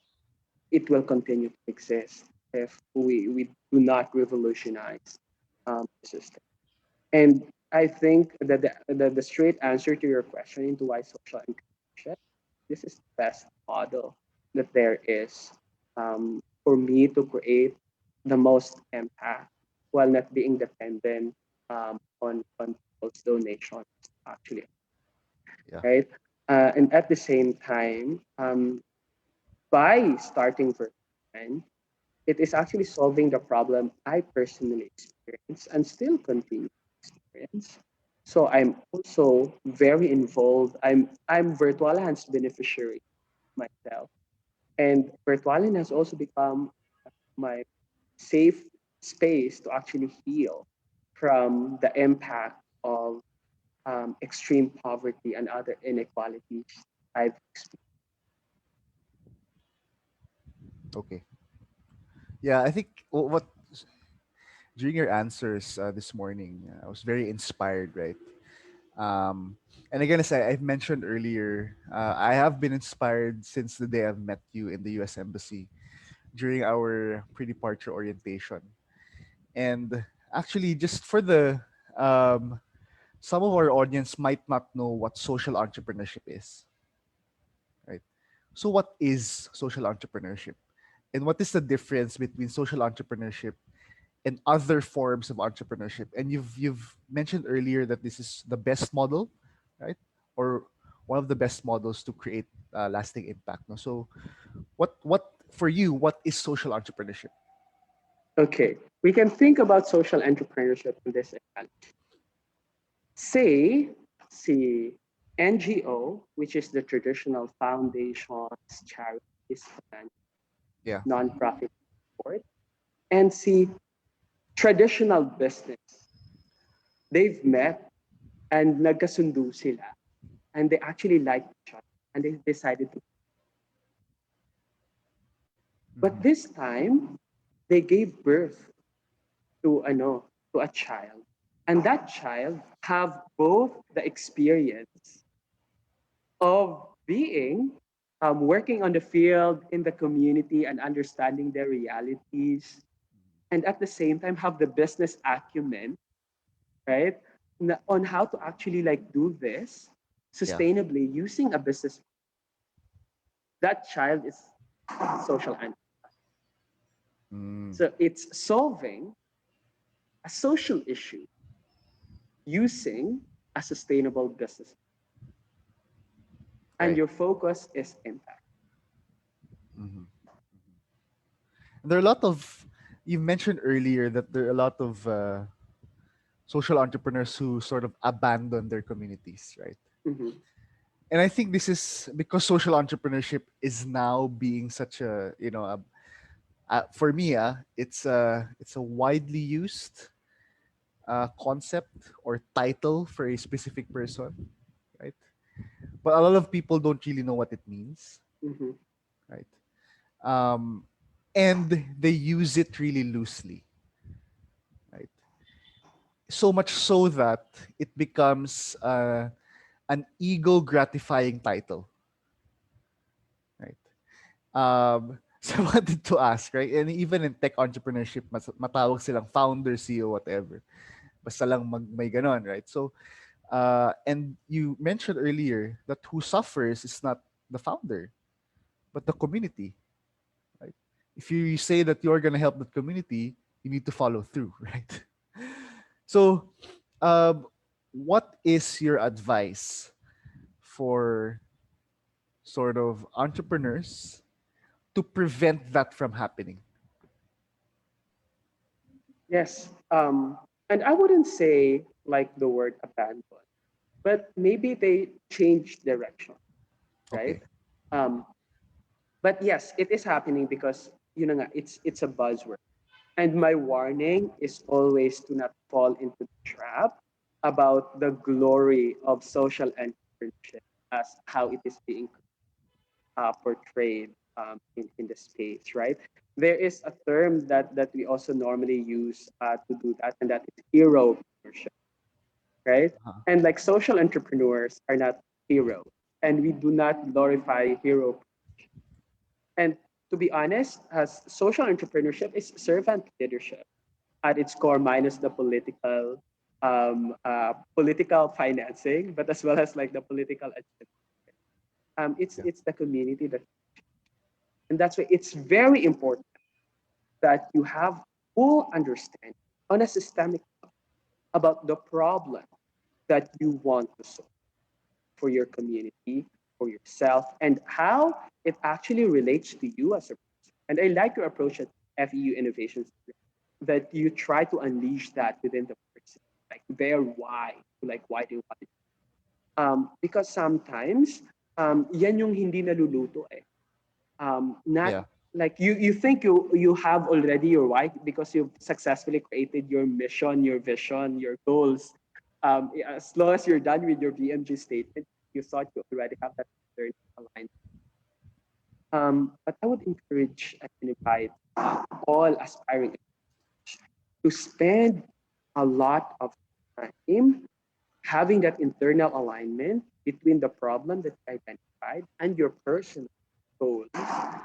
it will continue to exist if we do not revolutionize the system. And I think that the straight answer to your question into why social inclusion, this is the best model that there is for me to create the most impact while not being dependent on people's donations, actually, Yeah. right? And at the same time, by starting Virtualahan, it is actually solving the problem I personally experienced and still continue to experience. So I'm also very involved. I'm Virtualahan's beneficiary myself. And Virtualan has also become my safe space to actually heal from the impact of extreme poverty and other inequalities I've experienced. Okay. Yeah, I think what during your answers this morning, I was very inspired, right? Um, and again, as I've mentioned earlier, I have been inspired since the day I've met you in the U.S. Embassy during our pre-departure orientation. And actually, just for the some of our audience might not know what social entrepreneurship is, right? So, what is social entrepreneurship, and what is the difference between social entrepreneurship and other forms of entrepreneurship? And you've mentioned earlier that this is the best model, right? Or one of the best models to create lasting impact. No? So, what for you? What is social entrepreneurship? Okay, we can think about social entrepreneurship in this analogy. Say, see, NGO, which is the traditional foundations, charities, and Yeah. nonprofit support, and see, traditional business. They've met and nagkasundo sila, and they actually like each other, and they decided to. But Mm-hmm. this time, they gave birth to to a child, and that child have both the experience of being working on the field in the community and understanding their realities, and at the same time have the business acumen, right, on how to actually like do this Yeah. sustainably using a business. That child is social entrepreneur. Mm. So it's solving a social issue using a sustainable business, and Right. your focus is impact. Mm-hmm. There are a lot of you mentioned earlier that there are a lot of social entrepreneurs who sort of abandon their communities, right? Mhm. And I think this is because social entrepreneurship is now being such a for me it's a widely used concept or title for a specific person, right? But a lot of people don't really know what it means, Mhm. right? Um, and they use it really loosely, right? So much so that it becomes an ego gratifying title, right? So I wanted to ask, right? And even in tech entrepreneurship, matawag silang founder, CEO, whatever. Basta lang may ganon, right? So, and you mentioned earlier that who suffers is not the founder, but the community, right? If you say that you're going to help the community, you need to follow through, right? So, um, what is your advice for sort of entrepreneurs to prevent that from happening? Yes. And I wouldn't say like the word abandon, but maybe they change direction, right? Okay. Um, but yes, it is happening because nga, it's a buzzword. And my warning is always to not fall into the trap about the glory of social entrepreneurship as how it is being portrayed in the space, right? There is a term that we also normally use to do that, and that is hero entrepreneurship, right? Uh-huh. And like social entrepreneurs are not heroes, and we do not glorify hero. And to be honest, as social entrepreneurship is servant leadership at its core, minus the political financing, but as well as like the political agenda. Yeah. It's the community that, and that's why it's very important that you have full understanding on a systemic level about the problem that you want to solve for your community, for yourself, and how it actually relates to you as a person. And I like your approach at FEU Innovations that you try to unleash that within the person, like their why, like why they want it. Because sometimes, yan yung hindi naluluto eh. Not Yeah. like you think you have already your why because you've successfully created your mission, your vision, your goals. As long as you're done with your BMG statement, you thought you already have that third aligned. But I would encourage and invite all aspiring to spend a lot of time having that internal alignment between the problem that you identified and your personal goals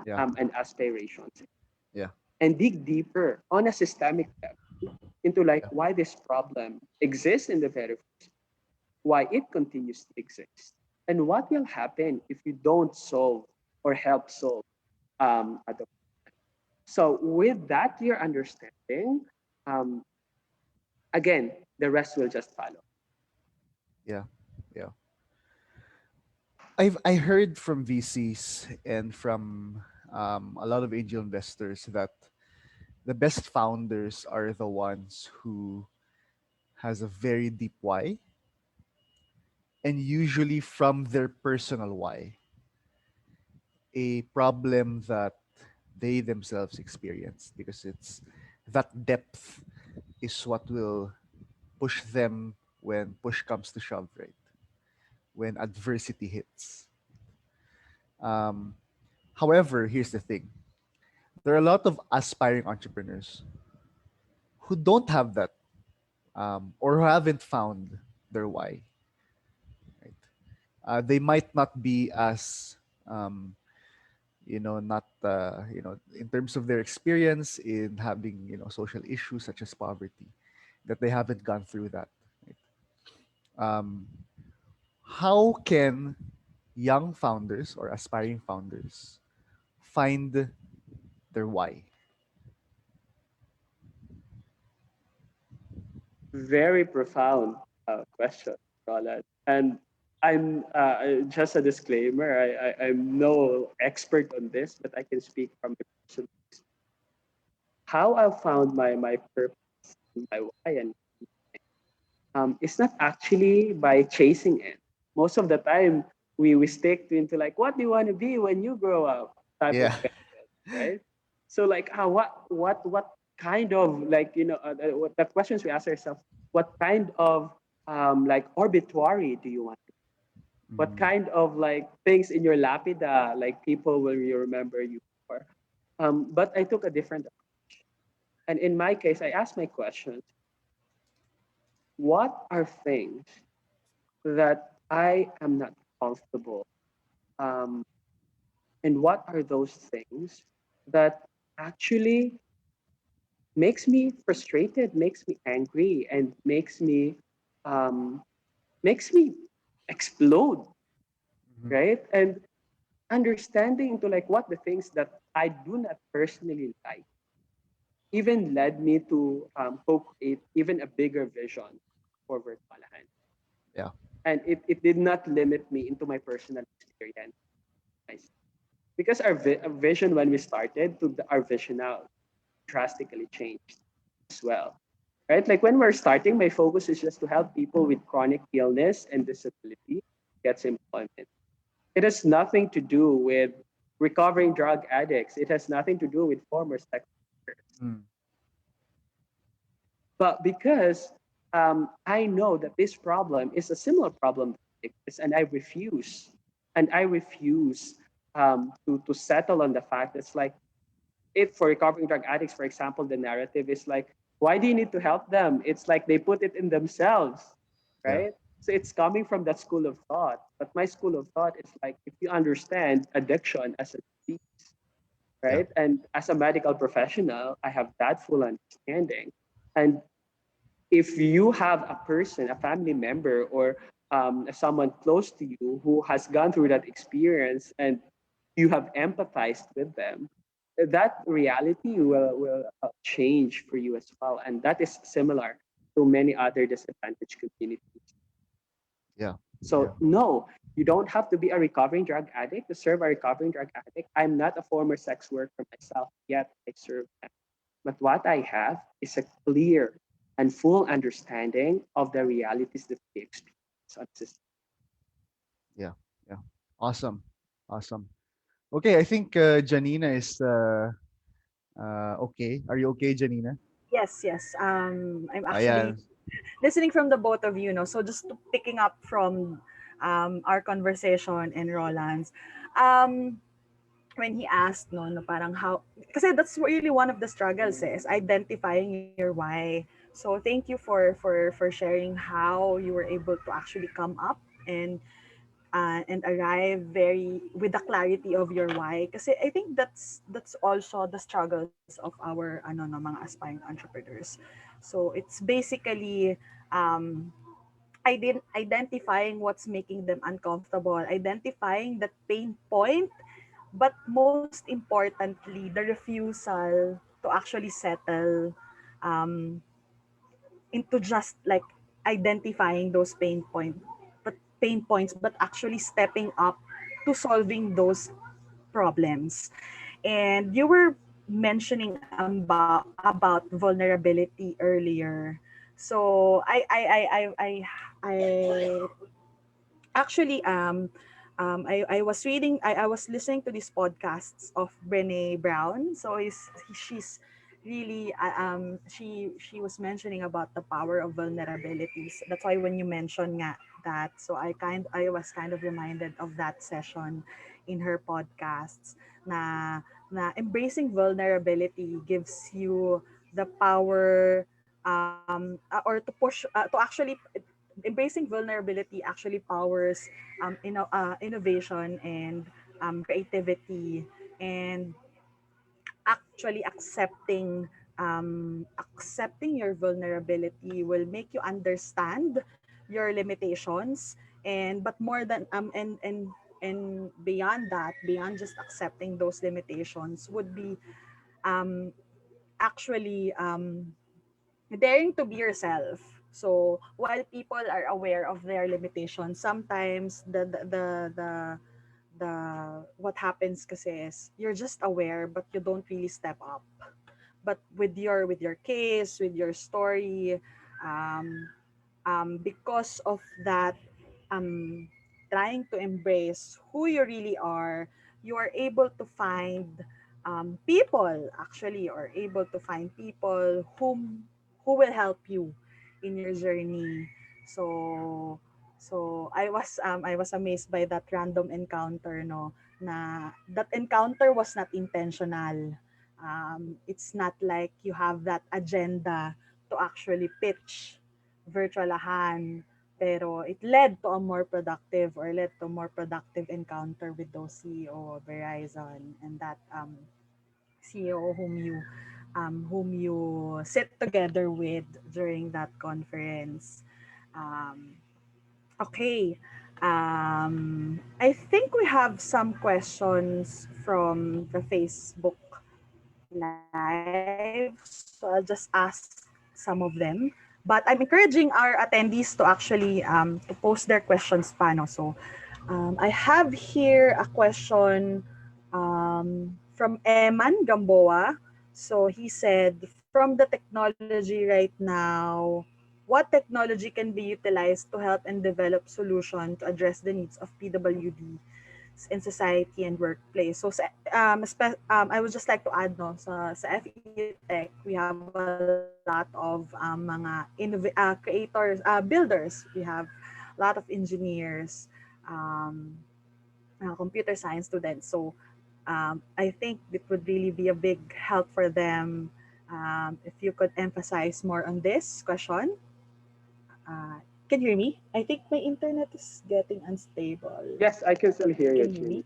Yeah. and aspirations, Yeah. and dig deeper on a systemic level into like Yeah. why this problem exists in the very first, why it continues to exist, and what will happen if you don't solve or help solve at the. So with that clear understanding, um, again, the rest will just follow. Yeah. Yeah. I heard from VCs and from a lot of angel investors that the best founders are the ones who has a very deep why, and usually from their personal why, a problem that they themselves experience, because it's that depth is what will push them when push comes to shove, right? When adversity hits. Um, However, here's the thing: there are a lot of aspiring entrepreneurs who don't have that, or who haven't found their why. Right? They might not be as not in terms of their experience in having social issues such as poverty, that they haven't gone through that. Right? Um, how can young founders or aspiring founders find their why? Very profound question, Roland. And I'm just a disclaimer. I'm no expert on this, but I can speak from the personal how I found my purpose, my why, and it's not actually by chasing it. Most of the time, we stick to into like, what do you want to be when you grow up? Type of Yeah. question, right? So like, what kind of like what the questions we ask ourselves? What kind of like obituary do you want? What Mhm. kind of like things in your lapida like people will remember you for? But I took a different, and in my case, I asked my questions: what are things that I am not comfortable? Um, and what are those things that actually makes me frustrated, makes me angry, and um, makes me explode, Mhm. right? And understanding into like what the things that I do not personally like even led me to co-create even a bigger vision for Virtualahan. Yeah. And it did not limit me into my personal experience. because our vision when we started to our vision now drastically changed as well. Right? Like when we're starting, my focus is just to help people with chronic illness and disability get employment. It has nothing to do with recovering drug addicts. It has nothing to do with former sex workers. Mm. But because I know that this problem is a similar problem that exists, and I refuse to settle on the fact that's like, if for recovering drug addicts, for example, the narrative is like, why do you need to help them? It's like they put it in themselves, Yeah. right? So it's coming from that school of thought. But my school of thought is like, if you understand addiction as a disease, Yeah. right? And as a medical professional, I have that full understanding. And if you have a person, a family member, or someone close to you who has gone through that experience and you have empathized with them, that reality will change for you as well. And that is similar to many other disadvantaged communities. Yeah. Yeah. So, no, you don't have to be a recovering drug addict to serve a recovering drug addict. I'm not a former sex worker myself, yet I serve them. But what I have is a clear and full understanding of the realities that we experience on system. Yeah. Yeah. Awesome. Awesome. Okay, I think Janina is okay. Are you okay, Janina? Yes, yes. I'm actually Ayan. listening from the both of you, no. So just picking up from our conversation and Roland's, um, when he asked, no, parang how, kasi that's really one of the struggles, is identifying your why. So thank you for sharing how you were able to actually come up and and arrive very with the clarity of your why, kasi I think that's also the struggles of our ano no mga aspiring entrepreneurs. So it's basically um identifying what's making them uncomfortable, identifying that pain point, but most importantly, the refusal to actually settle um, into just like identifying those pain points, but actually stepping up to solving those problems. And you were mentioning about vulnerability earlier. So I actually I was reading, I was listening to these podcasts of Brene Brown. So she's really she was mentioning about the power of vulnerabilities. That's why when you mentioned nga that, so I was kind of reminded of that session in her podcasts, na embracing vulnerability gives you the power or to push to actually embracing vulnerability actually powers innovation and creativity, and actually accepting your vulnerability will make you understand your limitations, and but more than and beyond that, beyond just accepting those limitations, would be um actually daring to be yourself. So while people are aware of their limitations, sometimes the what happens kasi is you're just aware but you don't really step up. But with your case, with your story, um, because of that, um, trying to embrace who you really are, you are able to find people, actually, or able to find people who will help you in your journey. So I was amazed by that random encounter, no, na that encounter was not intentional. It's not like you have that agenda to actually pitch Virtualahan, pero it led to a more productive, or led to a more productive encounter with those CEO of Verizon, and that CEO whom you sit together with during that conference. Um, okay. I think we have some questions from the Facebook Live. So I'll just ask some of them. But I'm encouraging our attendees to actually to post their questions pa, no? So I have here a question From Eman Gamboa. So he said, from the technology right now, what technology can be utilized to help and develop solution to address the needs of PWDs in society and workplace? So I would just like to add no sa FEU Tech, we have a lot of mga creators, builders. We have a lot of engineers, um, computer science students. So I think it would really be a big help for them if you could emphasize more on this question. Can you hear me? I think my internet is getting unstable. Yes, I can still hear you, Can you hear Chin. me?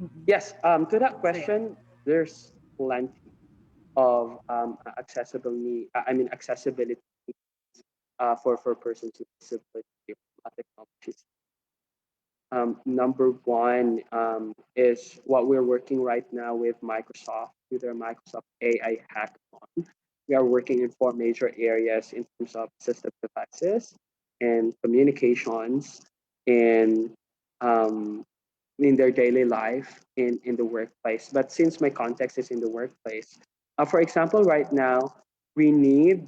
Mm-mm. Yes, to that So yeah. question, there's plenty of accessibility. I mean, accessibility for persons with disability technologies. Number one is what we're working right now with Microsoft, with their Microsoft AI hackathon. We are working in four major areas in terms of assistive devices and communications and um, in their daily life in the workplace. But since my context is in the workplace, for example, right now we need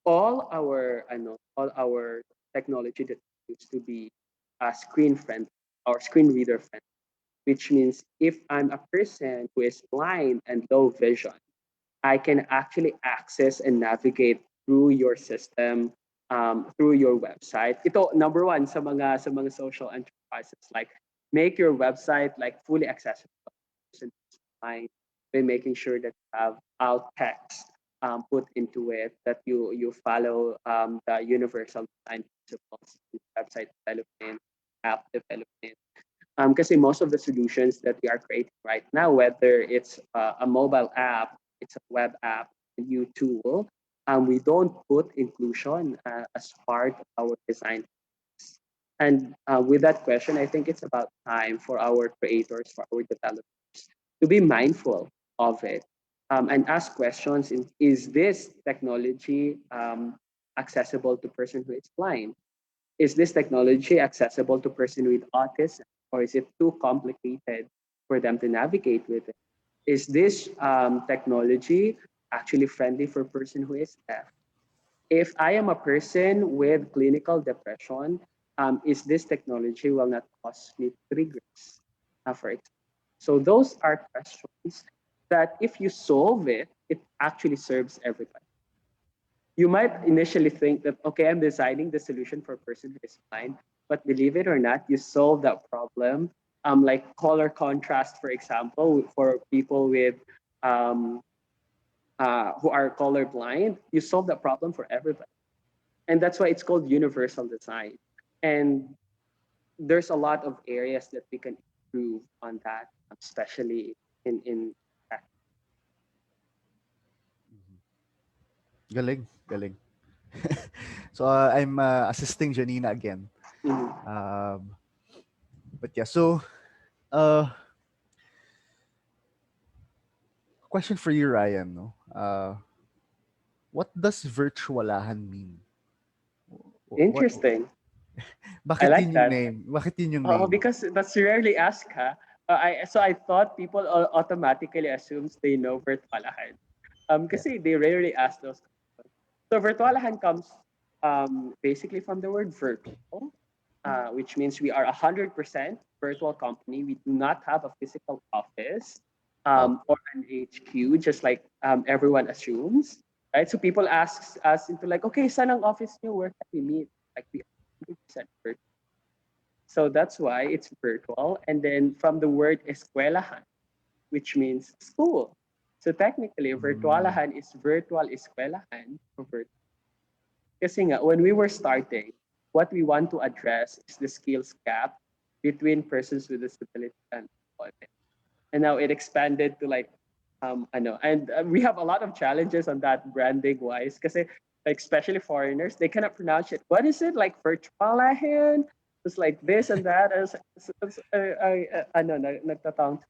all our technology that needs to be screen friendly or screen reader friendly, which means if I'm a person who is blind and low vision, I can actually access and navigate through your system, through your website. Ito number one sa mga social enterprises, like make your website like fully accessible to mind by making sure that you have alt text put into it, that you follow the universal design principles in website development, app development. Kasi most of the solutions that we are creating right now, whether it's a mobile app, it's a web app, a new tool, we don't put inclusion as part of our design. And with that question, I think it's about time for our creators, for our developers, to be mindful of it and ask questions. Is this technology accessible to person who is blind? Is this technology accessible to person with autism, or is it too complicated for them to navigate with it? Is this technology actually friendly for person who is deaf? If I am a person with clinical depression, is this technology will not cause me triggers, for example? So those are questions that if you solve it, it actually serves everybody. You might initially think that, okay, I'm designing the solution for a person who is blind, but believe it or not, you solve that problem. Like color contrast, for example, for people with um, who are colorblind, you solve that problem for everybody, and that's why it's called universal design. And there's a lot of areas that we can improve on that, especially in tech. Galing, galing. So I'm assisting Janina again. Mhm. Um, but yeah, so uh, question for you, Ryan. No, what does virtualahan mean? What? Interesting. I Bakit like yun yung that. name? Bakit yun yung Oh, name? because that's rarely asked, huh? I thought people automatically assumes they know Virtualahan. Yeah. Kasi they rarely ask those questions. So Virtualahan comes basically from the word virtual, which means we are 100% virtual company. We do not have a physical office Oh. or an HQ, just like everyone assumes, right? So people ask us into like, okay, saan ang office niyo? Where can we meet? Like we are 100% virtual. So that's why it's virtual. And then from the word eskwelahan, which means school. So technically, Mm. virtualahan is virtual eskwelahan. Kasi nga, when we were starting, what we want to address is the skills gap between persons with disability and employment. And now it expanded to like, I know, and we have a lot of challenges on that branding wise, kasi like especially foreigners, they cannot pronounce it. What is it like virtualahan? It's like this and that. Ano, nagtatawang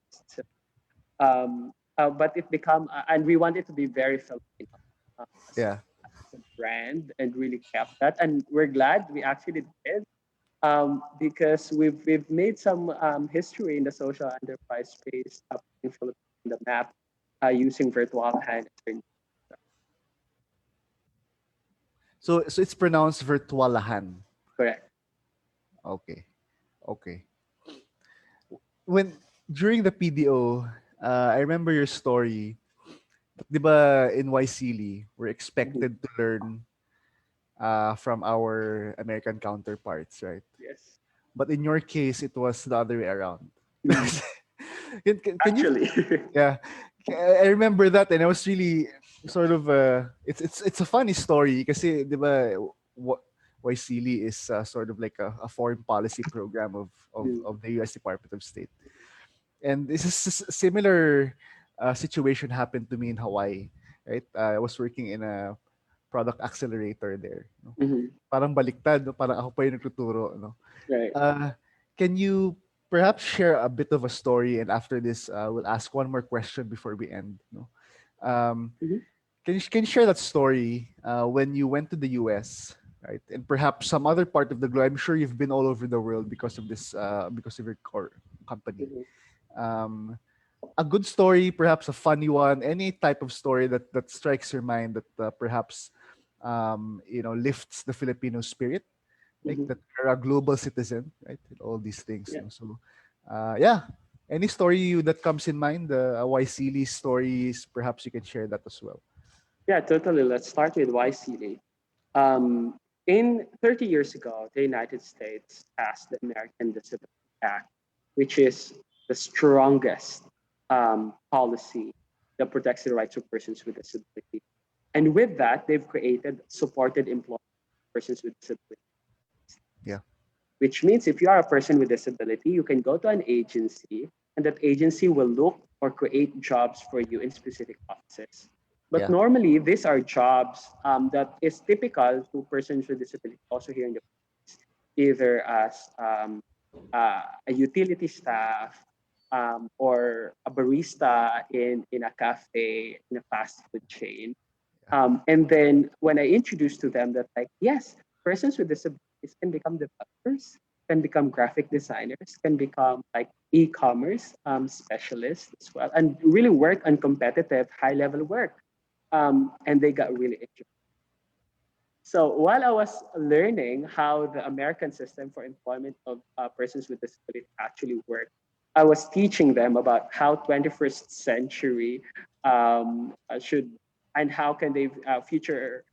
but it become and we want it to be very Filipino as, Yeah. as a brand and really kept that, and we're glad we actually did. because we've made some history in the social enterprise space, in Philippines on the map, using Virtualahan. So it's pronounced Virtualahan. Correct. Okay. Okay. When during the PDO, I remember your story. 'Di ba in YCL, we're Mhm. expected to learn from our American counterparts, right? Yes. But in your case, it was the other way around. Mhm. Can you? Actually. Yeah, I remember that, and I was really sort of it's a funny story kasi, di ba, what YCL is sort of like a foreign policy program Mm, of the U.S. Department of State, and this is a similar situation happened to me in Hawaii, right? I was working in a product accelerator there. No? mhm. Parang baliktad, no? Parang ako pa yung nagtuturo, no? Right. Can you perhaps share a bit of a story, and after this, we'll ask one more question before we end. No, um, Mhm. can you share that story when you went to the U.S., right, and perhaps some other part of the globe? I'm sure you've been all over the world because of this, because of your core company. Mhm. Um, a good story, perhaps a funny one, any type of story that strikes your mind that perhaps lifts the Filipino spirit, like Mhm. that you're a global citizen, right? And all these things. Yeah. No? So, yeah. Any story that comes in mind, YCL stories, perhaps you can share that as well. Yeah, totally. Let's start with YCA. In 30 years ago, the United States passed the American Disability Act, which is the strongest policy that protects the rights of persons with disability. And with that, they've created supported employment for persons with disability, Yeah, which means if you are a person with disability, you can go to an agency and that agency will look or create jobs for you in specific offices. But yeah, normally, these are jobs that is typical to persons with disability, also here in the either as a utility staff or a barista in a cafe, in a fast food chain. yeah, And then when I introduced to them that, like, yes, persons with disabilities can become developers, can become graphic designers, can become like e-commerce specialists as well, and really work on competitive high-level work. And they got really interested. So while I was learning how the American system for employment of persons with disability actually works, I was teaching them about how 21st century should and how can they future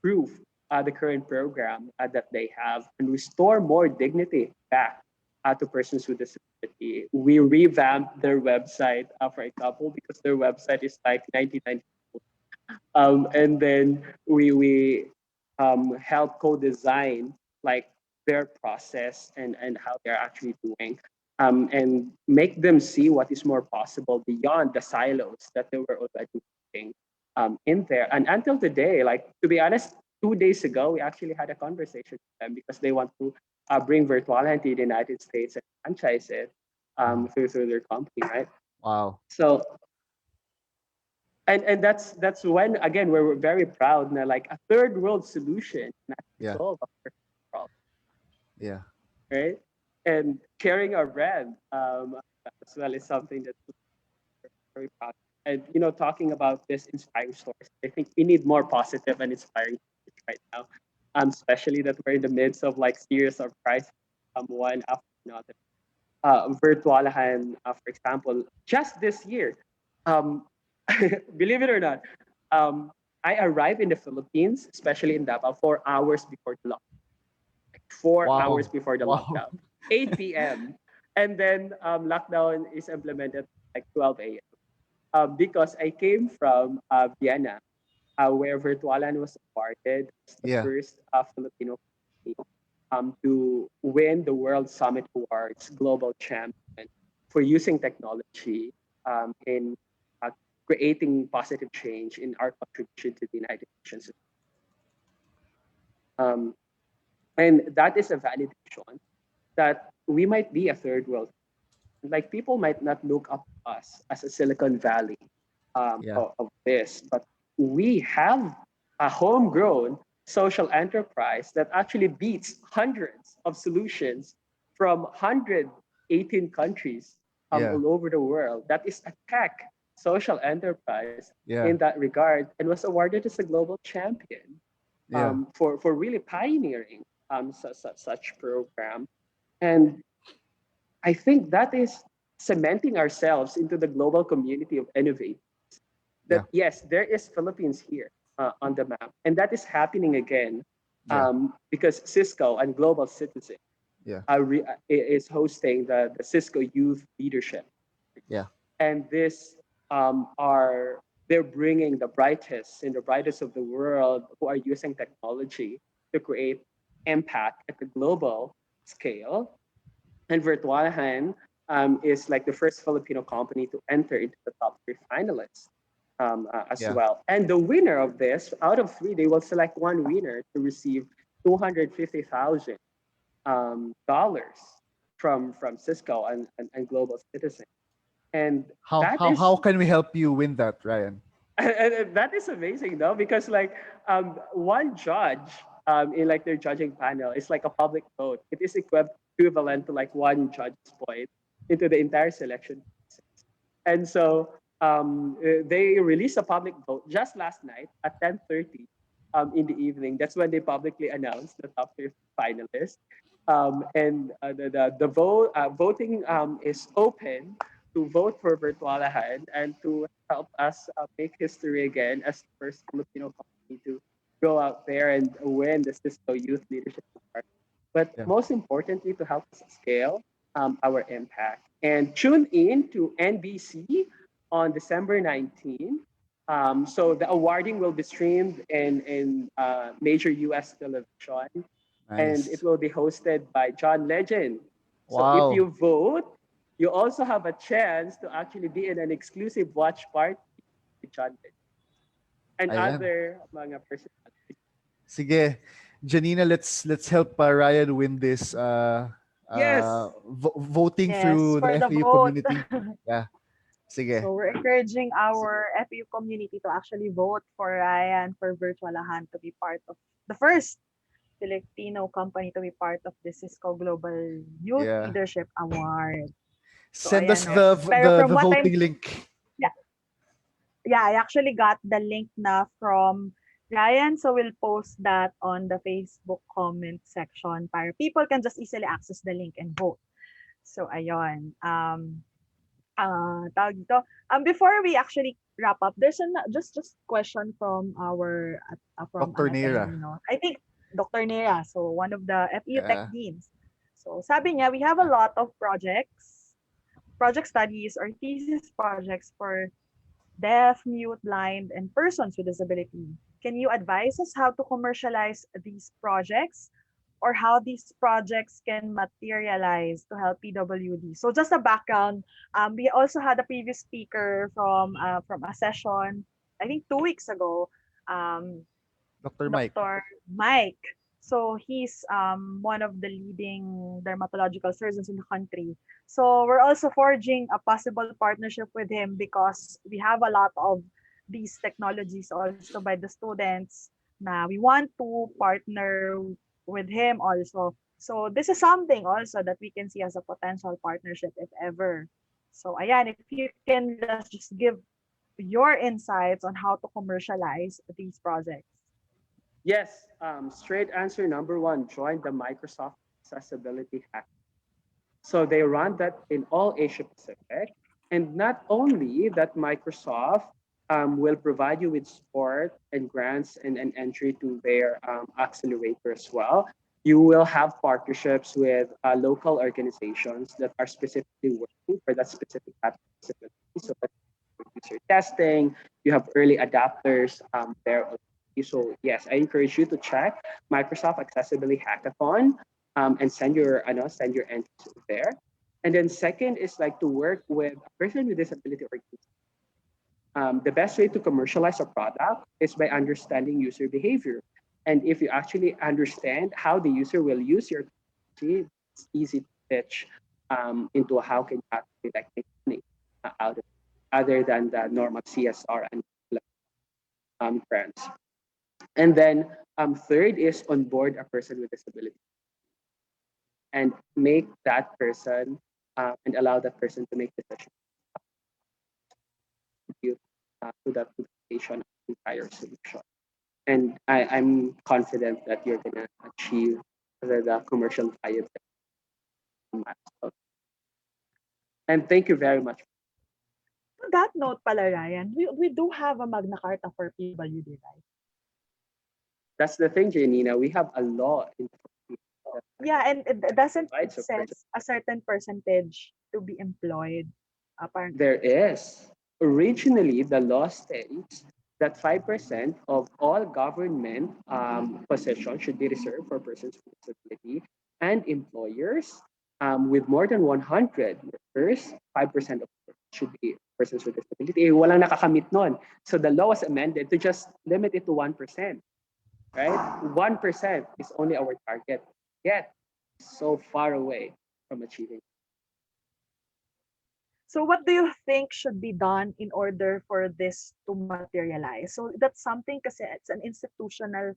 proof the current program that they have and restore more dignity back to persons with disability. We revamped their website, for example, because their website is like 1990, and then we help co-design like their process and how they're actually doing, and make them see what is more possible beyond the silos that they were already doing in there. And until today, like to be honest, 2 days ago we actually had a conversation with them because they want to bring Virtualahan to the United States and franchise it mhm. through their company, right? Wow, So and that's when again we're very proud na like a third world solution can actually yeah, solve a first world problem, yeah, right? And sharing our brand as well is something that we're very proud of. And talking about this inspiring stories, I think we need more positive and inspiring stories right now, especially that we're in the midst of like series of crises, one after another. Virtualahan, for example, just this year, um, believe it or not, um, I arrived in the Philippines, especially in Davao, 4 hours before the lockdown. 4 hours wow, before the wow, lockdown, 8 p.m. And then lockdown is implemented like 12 a.m. Because I came from Vienna, where Virtualan was awarded as the yeah, first Filipino company to win the World Summit Awards Global Champion for using technology in uh, creating positive change in our contribution to the United Nations. Um, and that is a validation that we might be a third world. Like people might not look up to us as a Silicon Valley yeah, of this, but we have a homegrown social enterprise that actually beats hundreds of solutions from 118 countries Yeah. all over the world. That is a tech social enterprise in Yeah. that regard, and was awarded as a global champion Yeah. for really pioneering such program. And I think that is cementing ourselves into the global community of innovate. Yeah. That yes, there is Philippines here on the map, and that is happening again Yeah. because Cisco and Global Citizen Yeah. is hosting the Cisco Youth Leadership, Yeah. and this are they're bringing the brightest and the brightest of the world who are using technology to create impact at the global scale. And Virtualahan is like the first Filipino company to enter into the top three finalists as Yeah. well. And the winner of this, out of three, they will select one winner to receive $250,000 dollars from Cisco and Global Citizen. And How that how is how can we help you win that, Ryan? and that is amazing though, because like one judge in like their judging panel is like a public vote. It is equivalent to like one judge's point into the entire selection process. And so they released a public vote just last night at 10:30 in the evening. That's when they publicly announced the top three finalists. And the voting is open to vote for Virtualahan and to help us make history again as the first Filipino company to go out there and win the Cisco Youth Leadership Award. But Yeah. most importantly, to help us scale our impact. And tune in to NBC on December 19. So the awarding will be streamed in major US television, and it Nice. will be hosted by John Legend. So if Wow. you vote, you also have a chance to actually be in an exclusive watch party with John Legend and Ayan. other mga personalities. Sige. Janina, let's help Ryan win this Yes, voting Yes, through for the the FAU vote. community. Yeah. Sige. So we're encouraging our FU community to actually vote for Ryan for Virtualahan to be part of the first Filipino company to be part of the Cisco Global Youth Yeah. Leadership Award. So Send us ayan no. the yes. Pero from the what I'm voting link. yeah, yeah, I actually got the link na from Ryan, so we'll post that on the Facebook comment section para people can just easily access the link and vote. So ayun. Tawag dito. Before we actually wrap up, there's an just question from our from Dr. an Nera. attendee, no? I think Dr. Nera, so one of the FEU Tech Yeah. Deans. So sabi niya, we have a lot of projects, project studies or thesis projects for deaf, mute, blind, and persons with disability. Can you advise us how to commercialize these projects or how these projects can materialize to help PWD? So just a background, we also had a previous speaker from a session, I think 2 weeks ago, um, Dr. Mike. Dr. Mike. So he's one of the leading dermatological surgeons in the country. So we're also forging a possible partnership with him because we have a lot of these technologies also by the students. Now we want to partner with him also. So this is something also that we can see as a potential partnership if ever. So ayan, if you can just give your insights on how to commercialize these projects. Yes, straight answer number one, join the Microsoft Accessibility Hack. So they run that in all Asia Pacific. And not only that, Microsoft will provide you with support and grants and entry to their accelerator as well. You will have partnerships with local organizations that are specifically working for that specific type of disability. So that user testing, you have early adapters there. So yes, I encourage you to check Microsoft Accessibility Hackathon and send your entries there. And then second is like to work with a person with disability organization. The best way to commercialize a product is by understanding user behavior. And if you actually understand how the user will use your technology, it's easy to pitch into how can you actually like make money out of it, other than the normal CSR and grants. And then Third is onboard a person with disability and make that person and allow that person to make decisions to to the patient entire solution. And I'm confident that you're gonna achieve the commercial viability milestone. And thank you very much. On that note pala, Ryan, we do have a Magna Carta for PWD, right? That's the thing, Janina. We have a law in Yeah, and doesn't it provides a person. says a certain percentage to be employed? Parang, There is. Originally, the law states that 5% of all government positions should be reserved for persons with disability, and employers with more than 100 workers, 5% of should be persons with disability. Eh, walang nakakamit nun. So the law was amended to just limit it to 1%, right? 1% is only our target, yet so far away from achieving. so what do you think should be done in order for this to materialize? So that's something kasi it's an institutional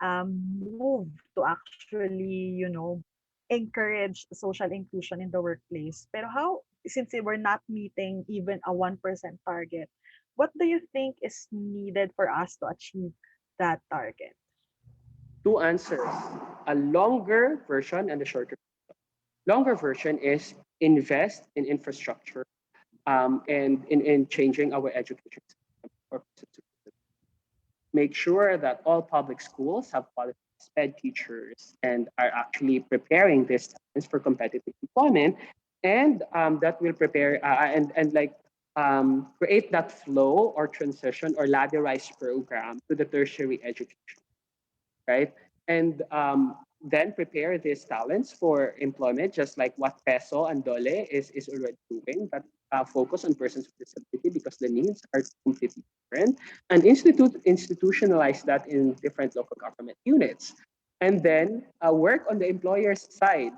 move to actually, encourage social inclusion in the workplace. Pero how, since we're not meeting even a 1% target, what do you think is needed for us to achieve that target? Two answers, a longer version and a shorter. Longer version is invest in infrastructure and in changing our education system. Make sure that all public schools have qualified SPED teachers and are actually preparing these students for competitive employment, and that will prepare and like create that flow or transition or ladderized program to the tertiary education, right? And then prepare these talents for employment, just like what Peso and Dole is already doing, but focus on persons with disability because the needs are completely different, and institutionalize that in different local government units. And then work on the employer's side.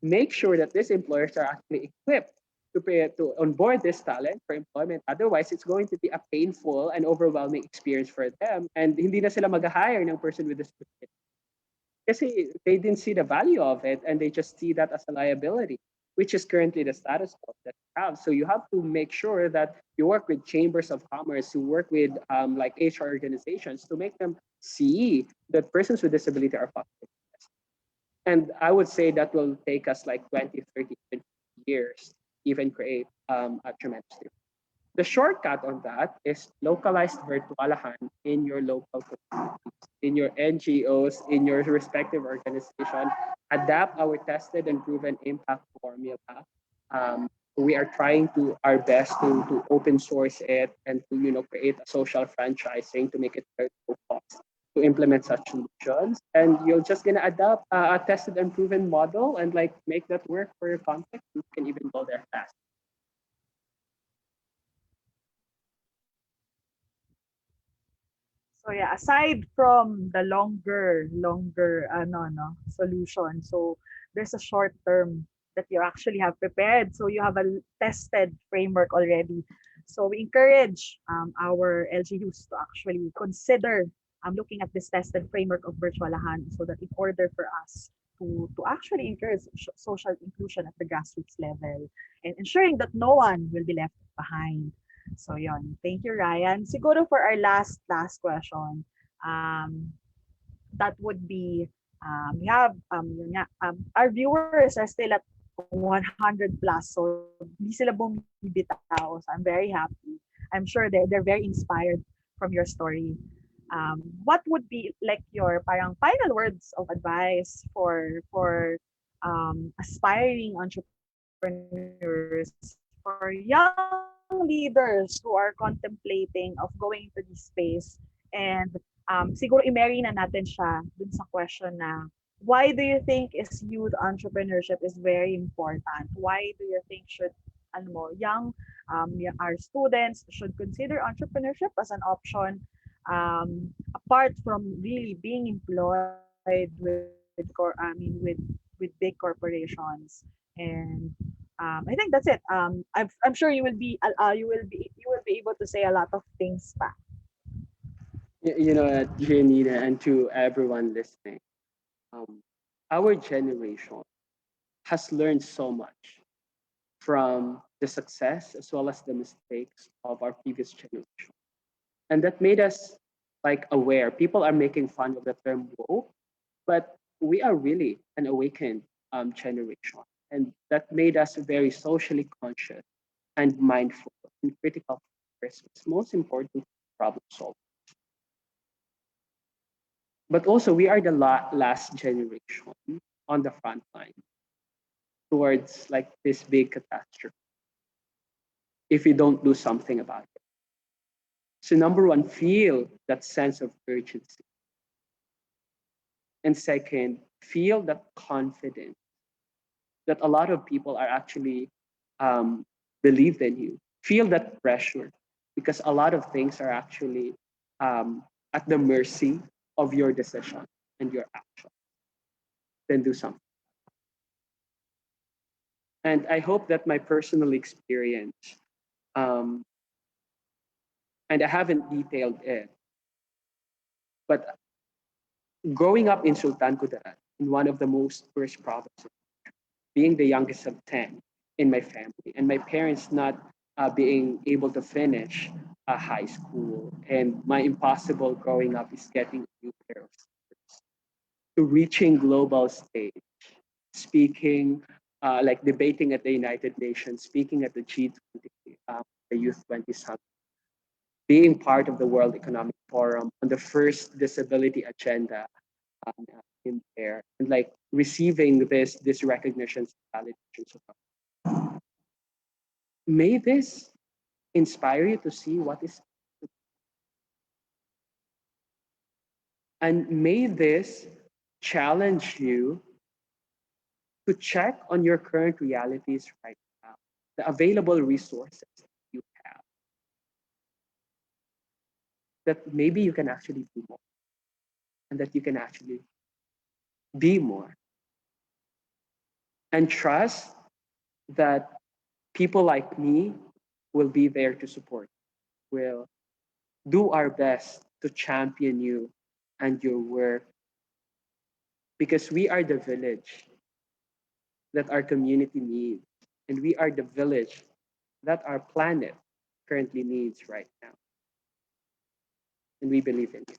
Make sure that these employers are actually equipped to onboard this talent for employment. Otherwise, it's going to be a painful and overwhelming experience for them. And hindi na sila mag-hire ng person with disability. Kasi they didn't see the value of it and they just see that as a liability, which is currently the status quo that we have. So you have to make sure that you work with chambers of commerce, you work with like HR organizations to make them see that persons with disability are possible. And I would say that will take us like 20, 30, 20 years to even create a tremendous difference. The shortcut on that is localized virtualahan in your local communities, in your NGOs, in your respective organization. Adapt our tested and proven impact formula. We are trying to our best to open source it and to create a social franchising to make it very low cost to implement such solutions. And you're just gonna adapt a tested and proven model and like make that work for your context. You can even go there fast. So yeah, aside from the longer solution, so there's a short term that you actually have prepared. So you have a tested framework already. So we encourage our LGUs to actually consider looking at this tested framework of Virtualahan so that in order for us to actually encourage social inclusion at the grassroots level and ensuring that no one will be left behind. So yon. Thank you, Ryan. Siguro for our last question, that would be we have our viewers are still at 100 plus, so hindi sila bumibitaw. So I'm very happy. I'm sure they're very inspired from your story. What would be like your parang final words of advice for aspiring entrepreneurs, for young leaders who are contemplating of going into this space? And siguro i-marry na natin siya dun sa question na why do you think is youth entrepreneurship is very important? Why do you think should young our students should consider entrepreneurship as an option apart from really being employed with big corporations. And I think that's it. I'm sure you will be able to say a lot of things pa. Janina, and to everyone listening, um, our generation has learned so much from the success as well as the mistakes of our previous generation. And that made us like aware. People are making fun of the term woke, but we are really an awakened generation. And that made us very socially conscious and mindful and critical thinkers. What's most important, problem solving. But also, we are the last generation on the front line towards like this big catastrophe if we don't do something about it. So, number one, feel that sense of urgency. And second, feel that confidence that a lot of people are actually um, believe in you. Feel that pressure because a lot of things are actually at the mercy of your decision and your action. Then do something. And I hope that my personal experience, um, and I haven't detailed it, but growing up in Sultan Kudarat, in one of the most poorest provinces, being the youngest of 10 in my family, and my parents not being able to finish high school, and my impossible growing up is getting a new pair of slippers, to reaching global stage, speaking, like debating at the United Nations, speaking at the G20, the Youth 20 Summit, being part of the World Economic Forum on the first disability agenda in there, and like receiving this recognition and validation. So may this inspire you to see what is, and may this challenge you to check on your current realities right now, the available resources you have, that maybe you can actually do more and that you can actually be more, and trust that people like me will be there to support, will do our best to champion you and your work, because we are the village that our community needs, and we are the village that our planet currently needs right now. And we believe in you.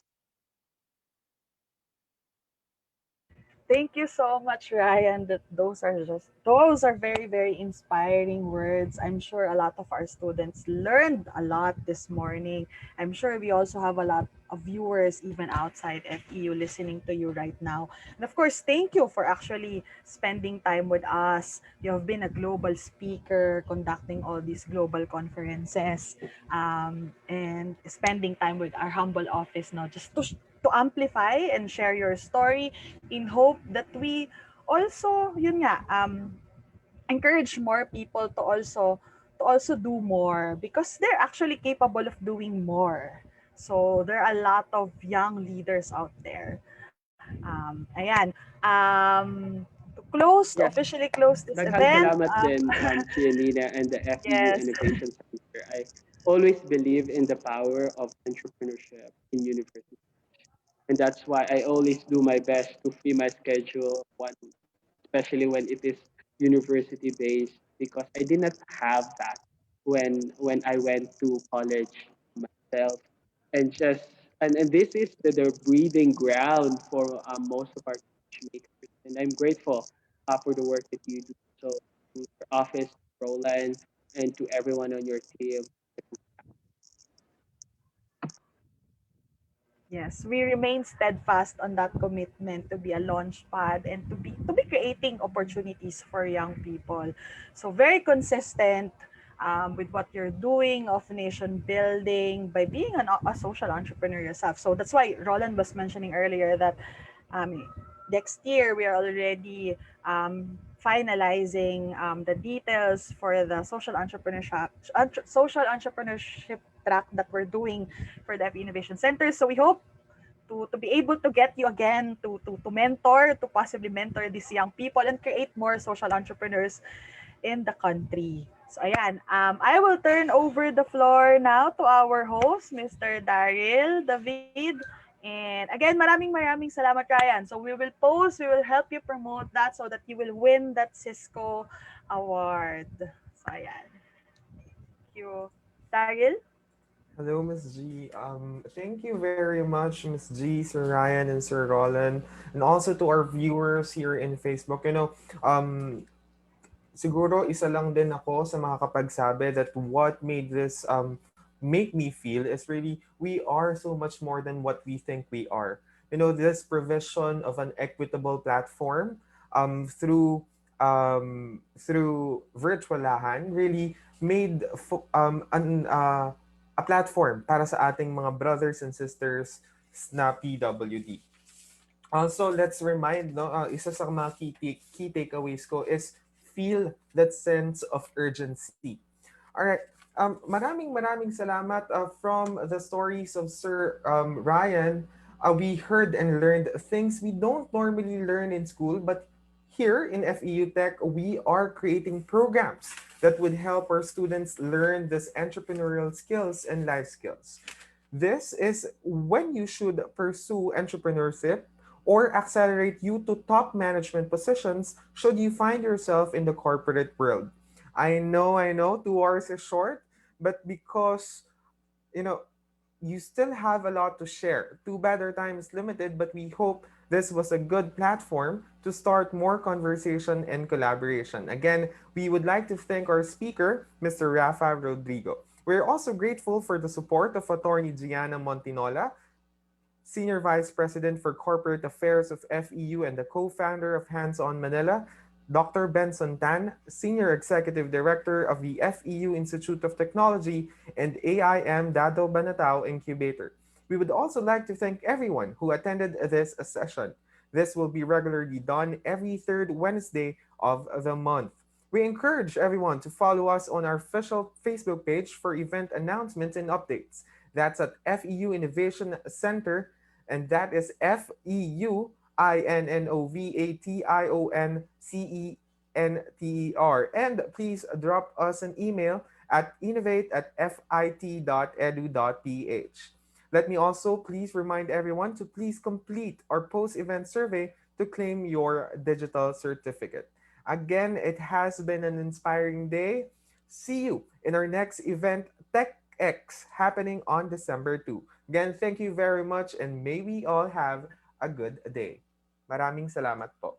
Thank you so much, Ryan. Those are very, very inspiring words. I'm sure a lot of our students learned a lot this morning. I'm sure we also have a lot of viewers even outside FEU listening to you right now. And of course, thank you for actually spending time with us. You have been a global speaker, conducting all these global conferences, and spending time with our humble office now just to amplify and share your story in hope that we also yun nga encourage more people to also do more because they're actually capable of doing more. So there are a lot of young leaders out there. Ayan. To Yes, officially close this daghang event. salamat din, Chianina and the FEU Yes. Innovation Center. I always believe in the power of entrepreneurship in university. And that's why I always do my best to free my schedule one, especially when it is university based, because I did not have that when I went to college myself, and just and this is the breeding ground for most of our makers, and I'm grateful for the work that you do. So to your office, Roland, and to everyone on your team. Yes, we remain steadfast on that commitment to be a launch pad and to be creating opportunities for young people. So very consistent with what you're doing of nation building by being a social entrepreneur yourself. So that's why Roland was mentioning earlier that um, next year we are already finalizing the details for the social entrepreneurship track that we're doing for the FE Innovation Center. So we hope to be able to get you again to mentor, to possibly mentor these young people and create more social entrepreneurs in the country. So ayan, I will turn over the floor now to our host, Mr. Daryl David. And again, maraming salamat, Ryan. So we will post, we will help you promote that so that you will win that Cisco award. So ayan, thank you. Daryl? Hello, Miss G. Thank you very much, Miss G, Sir Ryan, and Sir Roland, and also to our viewers here in Facebook. Siguro isa lang din ako sa makakapagsabi that what made this make me feel is really we are so much more than what we think we are. This provision of an equitable platform through Virtualahan really made a platform para sa ating mga brothers and sisters na PWD. Also, let's remind, no, isa sa mga key takeaways ko is feel that sense of urgency. All right. Maraming salamat from the stories of Sir Ryan. We heard and learned things we don't normally learn in school, but here in FEU Tech, we are creating programs that would help our students learn these entrepreneurial skills and life skills. This is when you should pursue entrepreneurship or accelerate you to top management positions should you find yourself in the corporate world. I know, 2 hours is short, but because, you know, you still have a lot to share. Too bad our time is limited, but we hope this was a good platform to start more conversation and collaboration. Again, we would like to thank our speaker, Mr. Rafa Rodrigo. We're also grateful for the support of Attorney Gianna Montinola, Senior Vice President for Corporate Affairs of FEU and the co-founder of Hands On Manila, Dr. Benson Tan, Senior Executive Director of the FEU Institute of Technology and AIM Dado Banatao Incubator. We would also like to thank everyone who attended this session. This will be regularly done every third Wednesday of the month. We encourage everyone to follow us on our official Facebook page for event announcements and updates. That's at FEU Innovation Center, and that is FEUINNOVATIONCENTER. And please drop us an email at innovate@fit.edu.ph. Let me also please remind everyone to please complete our post-event survey to claim your digital certificate. Again, it has been an inspiring day. See you in our next event, TechX, happening on December 2. Again, thank you very much and may we all have a good day. Maraming salamat po.